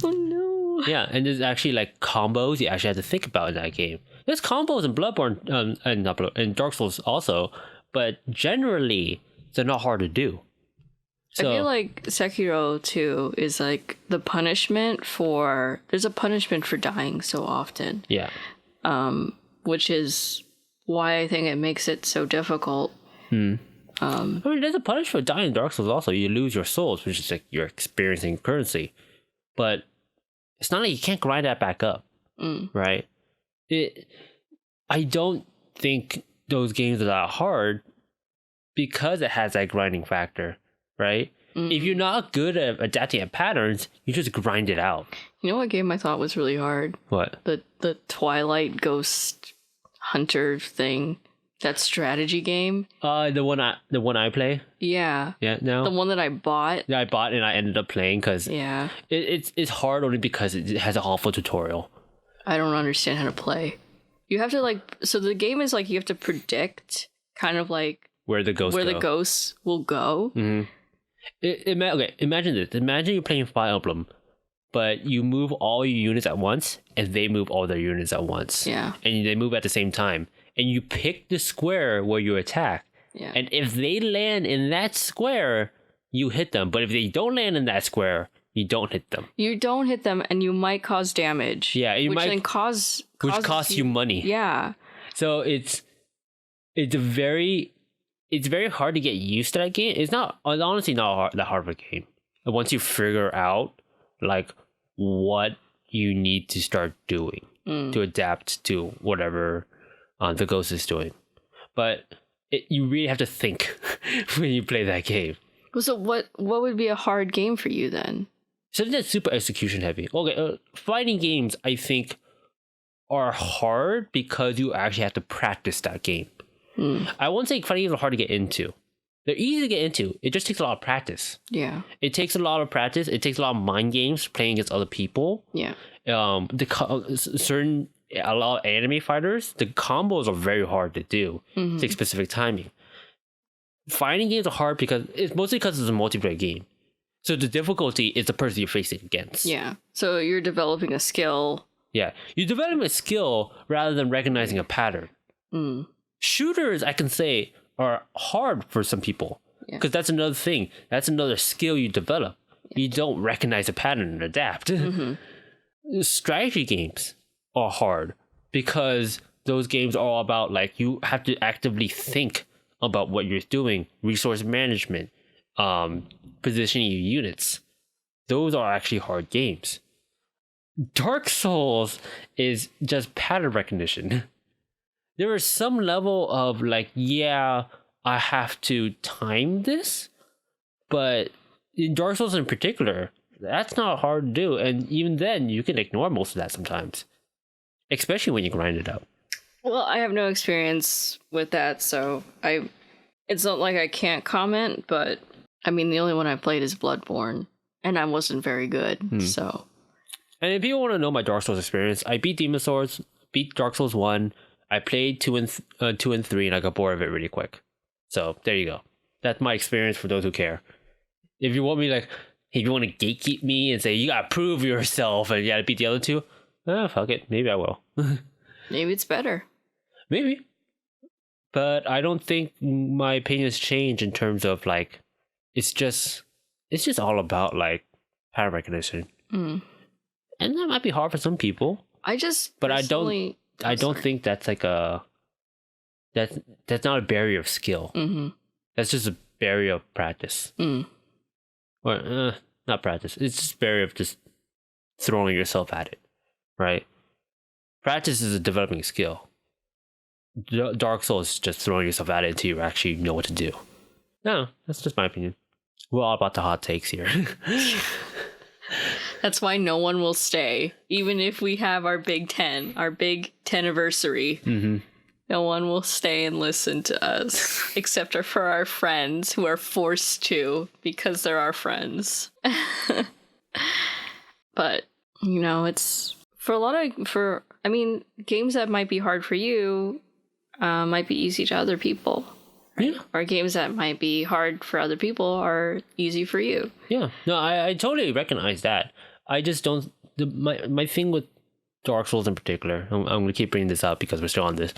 Oh no! Yeah, and there's actually like combos you actually have to think about in that game. There's combos in Bloodborne and Dark Souls also, but generally they're not hard to do. So, I feel like Sekiro too is like the punishment for there's a punishment for dying so often. Yeah. Which is why I think it makes it so difficult. I mean, there's a punishment for dying in Dark Souls also. You lose your souls, which is like you're experiencing currency. But it's not like you can't grind that back up, right? I don't think those games are that hard because it has that grinding factor, right? If you're not good at adapting at patterns, you just grind it out. You know what game I thought was really hard? What? The Twilight Ghost Hunter thing. That strategy game. The one I play. Yeah. Yeah. No. The one that I bought. Yeah, I bought and I ended up playing because it's hard only because it has an awful tutorial. I don't understand how to play. You have to so the game is like you have to predict kind of like where the ghosts will go. Okay, imagine this. Imagine you're playing Fire Emblem, but you move all your units at once, and they move all their units at once. Yeah. And they move at the same time. And you pick the square where you attack. Yeah. And if they land in that square, you hit them. But if they don't land in that square, you don't hit them. You don't hit them, and you might cause damage. Yeah, which then costs you money. Yeah. So it's very hard to get used to that game. It's honestly not that hard of a game. And once you figure out like what you need to start doing to adapt to whatever the ghost is doing, but you really have to think when you play that game. So what would be a hard game for you then? Something that's super execution heavy. Okay, fighting games I think are hard because you actually have to practice that game. I won't say fighting games are hard to get into. They're easy to get into. It just takes a lot of practice. Yeah. It takes a lot of practice. It takes a lot of mind games playing against other people. Yeah. A lot of anime fighters, the combos are very hard to do. It takes specific timing. Fighting games are hard because it's mostly because it's a multiplayer game. So the difficulty is the person you're facing against. Yeah. So you're developing a skill. Yeah. You're developing a skill rather than recognizing a pattern. Shooters, I can say, are hard for some people. Because that's another thing. That's another skill you develop. You don't recognize a pattern and adapt. Strategy games are hard because those games are all about like you have to actively think about what you're doing, resource management, positioning your units. Those are actually hard games. Dark Souls is just pattern recognition. There is some level of like, yeah, I have to time this, but in Dark Souls in particular, that's not hard to do, and even then you can ignore most of that sometimes, especially when you grind it out. Well, I have no experience with that, so it's not like I can't comment, but I mean the only one I played is Bloodborne, and I wasn't very good. So, and if people want to know my Dark Souls experience, I beat Demon Souls, beat Dark Souls 1, I played 2 and 3, and I got bored of it really quick. So there you go. That's my experience for those who care. If you want me if you want to gatekeep me and say you gotta prove yourself and you gotta beat the other two, fuck it. Maybe I will. Maybe it's better. Maybe. But I don't think my opinions change in terms of like it's just all about like pattern recognition. And that might be hard for some people. I don't think that's like that's not a barrier of skill. That's just a barrier of practice. Or not practice. It's just a barrier of just throwing yourself at it, right? Practice is a developing skill. Dark Souls is just throwing yourself at it until you actually know what to do. No, that's just my opinion. We're all about the hot takes here. That's why no one will stay. Even if we have our big 10 anniversary. Mm-hmm. No one will stay and listen to us. Except for our friends who are forced to because they're our friends. But, it's games that might be hard for you might be easy to other people. Right? Yeah. Or games that might be hard for other people are easy for you. Yeah. No, I totally recognize that. I just don't... My thing with Dark Souls in particular, I'm going to keep bringing this up because we're still on this.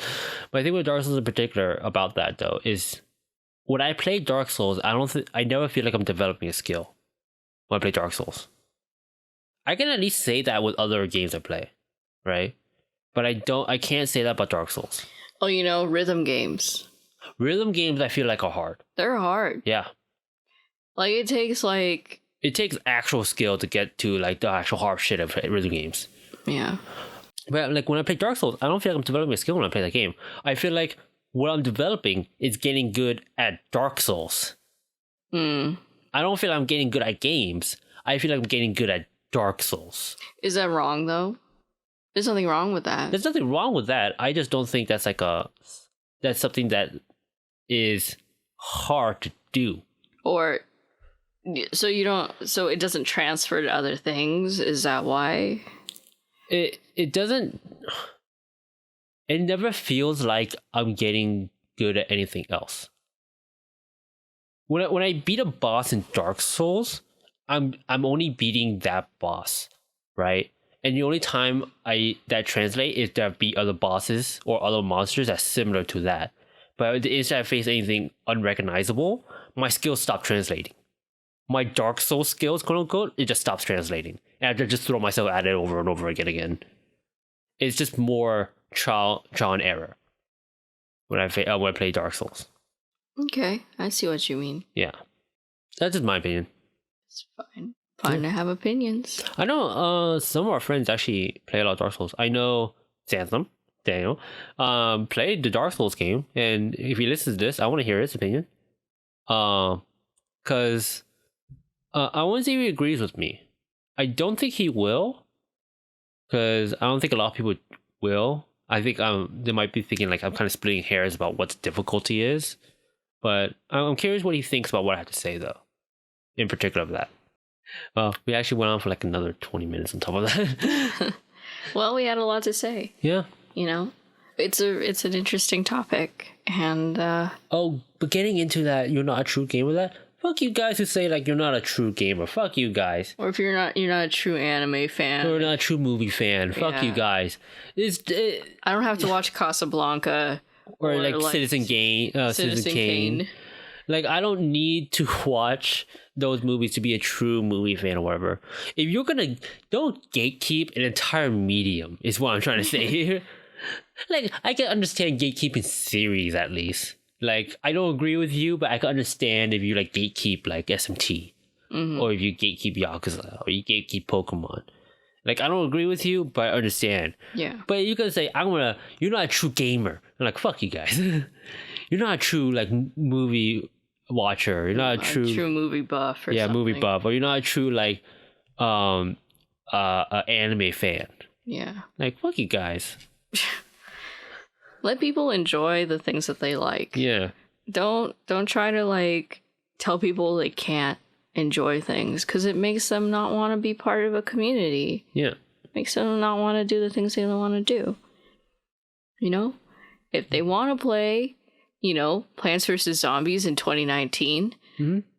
My thing with Dark Souls in particular about that, though, is when I play Dark Souls, I never feel like I'm developing a skill when I play Dark Souls. I can at least say that with other games I play, right? But I can't say that about Dark Souls. Oh, rhythm games. Rhythm games I feel like are hard. They're hard. Yeah. It takes actual skill to get to the actual hard shit of rhythm games. Yeah. But when I play Dark Souls, I don't feel like I'm developing a skill when I play that game. I feel like what I'm developing is getting good at Dark Souls. I don't feel like I'm getting good at games. I feel like I'm getting good at Dark Souls. Is that wrong though? There's nothing wrong with that. There's nothing wrong with that. I just don't think that's that's something that is hard to do. Or so it doesn't transfer to other things? Is that why? It doesn't. It never feels like I'm getting good at anything else. When I beat a boss in Dark Souls, I'm only beating that boss, right? And the only time that translate is that I beat other bosses or other monsters that's similar to that. But the instant I face anything unrecognizable, my skills stop translating. My Dark Souls skills, quote unquote, it just stops translating. And I have to just throw myself at it over and over again. It's just more trial and error when I play Dark Souls. Okay, I see what you mean. Yeah. That's just my opinion. It's fine to have opinions. I know some of our friends actually play a lot of Dark Souls. I know Daniel, played the Dark Souls game, and if he listens to this, I want to hear his opinion. Because I wouldn't say he agrees with me. I don't think he will, because I don't think a lot of people will. I think they might be thinking I'm kind of splitting hairs about what the difficulty is, but I'm curious what he thinks about what I have to say, though, in particular of that. Well, we actually went on for another 20 minutes on top of that. Well, we had a lot to say. Yeah. It's an interesting topic, and but getting into that, you're not a true gamer. That fuck you guys who say you're not a true gamer. Fuck you guys. Or if you're not a true anime fan, or not a true movie fan. Fuck you guys. I don't have to watch Casablanca or Citizen Kane. I don't need to watch those movies to be a true movie fan or whatever. If you're don't gatekeep an entire medium, is what I'm trying to say here. I can understand gatekeeping series at least. I don't agree with you, but I can understand if you gatekeep SMT, or if you gatekeep Yakuza, or you gatekeep Pokemon. I don't agree with you, but I understand. Yeah. But you can say you're not a true gamer. I'm fuck you guys. You're not a true movie watcher. You're not a true movie buff or something. Movie buff. Or you're not a true anime fan. Yeah. Fuck you guys. Let people enjoy the things that they like. Yeah. Don't try to tell people they can't enjoy things, because it makes them not want to be part of a community. Yeah. Makes them not want to do the things they don't want to do. If they want to play, Plants vs. Zombies in 2019,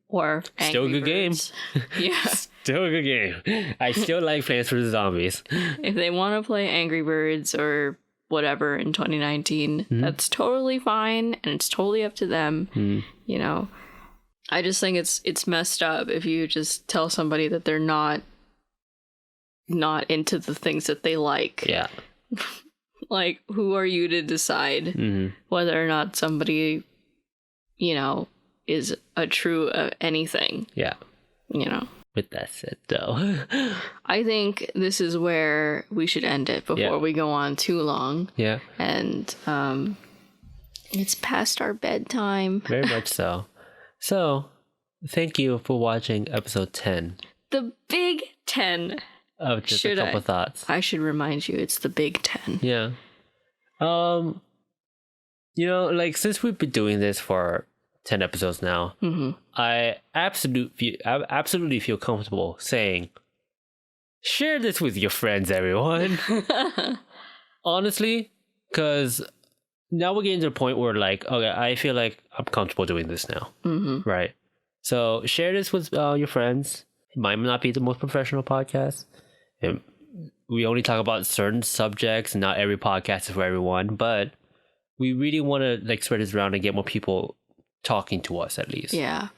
or Angry still a good Birds. Game. Yeah. Still a good game. I still like Plants vs. Zombies. If they want to play Angry Birds or whatever in 2019, that's totally fine, and it's totally up to them. I just think it's messed up if you just tell somebody that they're not into the things that they like. Yeah. Who are you to decide whether or not somebody, is a true anything? Yeah. With that said, though, I think this is where we should end it before we go on too long. Yeah. And it's past our bedtime. Very much so. So, thank you for watching episode 10. The Big 10. Of Just a Couple Thoughts. I should remind you, it's the Big 10. Yeah. You know, like, since we've been doing this for 10 episodes now, I absolutely feel comfortable saying, share this with your friends, everyone. Honestly, because now we're getting to the point where, like, okay, I feel like I'm comfortable doing this now. Right? So share this with your friends. It might not be the most professional podcast. And we only talk about certain subjects, and not every podcast is for everyone, but we really want to, like, spread this around and get more people talking to us, at least. Yeah.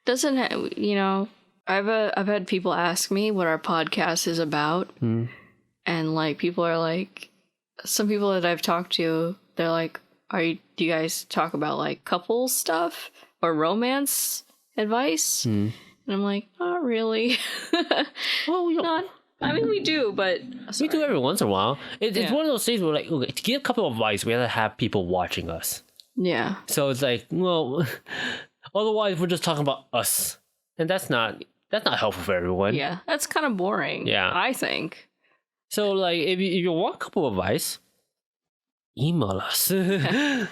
You know, I've had people ask me what our podcast is about. And, like, people are like, some people that I've talked to, they're like, do you guys talk about, like, couple stuff or romance advice? And I'm like, not really. Well, I mean, we do, but... We do every once in a while. It's one of those things where, like, okay, to give a couple of advice, we have to have people watching us. Yeah. So it's like, well, otherwise we're just talking about us. And that's not helpful for everyone. Yeah, that's kind of boring. Yeah. I think. So, like, if you want a couple of advice, email us. Like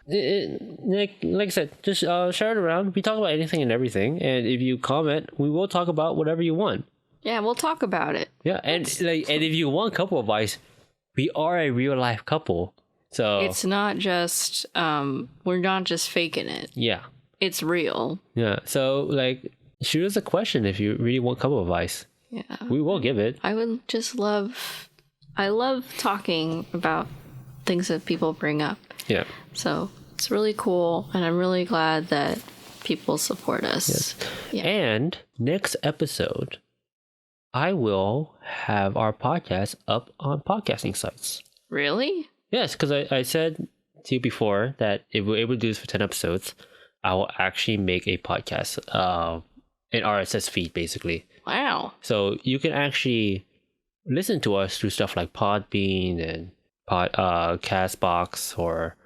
I said, just share it around. We talk about anything and everything. And if you comment, we will talk about whatever you want. Yeah, we'll talk about it. Yeah, and if you want couple advice, we are a real life couple. So it's not just we're not just faking it. Yeah. It's real. Yeah. So, like, shoot us a question if you really want couple advice. Yeah. We will give it. I love talking about things that people bring up. Yeah. So it's really cool, and I'm really glad that people support us. Yes. Yeah. And next episode, I will have our podcast up on podcasting sites. Really? Yes, because I said to you before that if we're able to do this for 10 episodes, I will actually make a podcast, an RSS feed, basically. Wow. So you can actually listen to us through stuff like Podbean and Castbox, or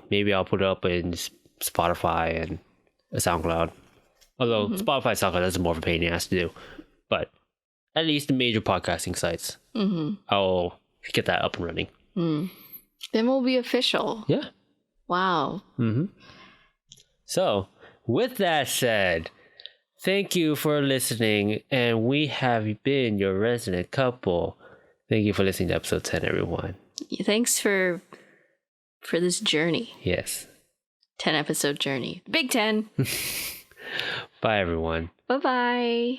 maybe I'll put it up in Spotify and SoundCloud. Although Spotify and SoundCloud is more of a pain in the ass to do. But at least the major podcasting sites, I'll get that up and running. Then we'll be official. Yeah. Wow. So, with that said, thank you for listening, and we have been your resident couple. Thank you for listening to episode 10, everyone. Thanks for this journey. Yes. 10 episode journey. Big 10. Bye, everyone. Bye-bye.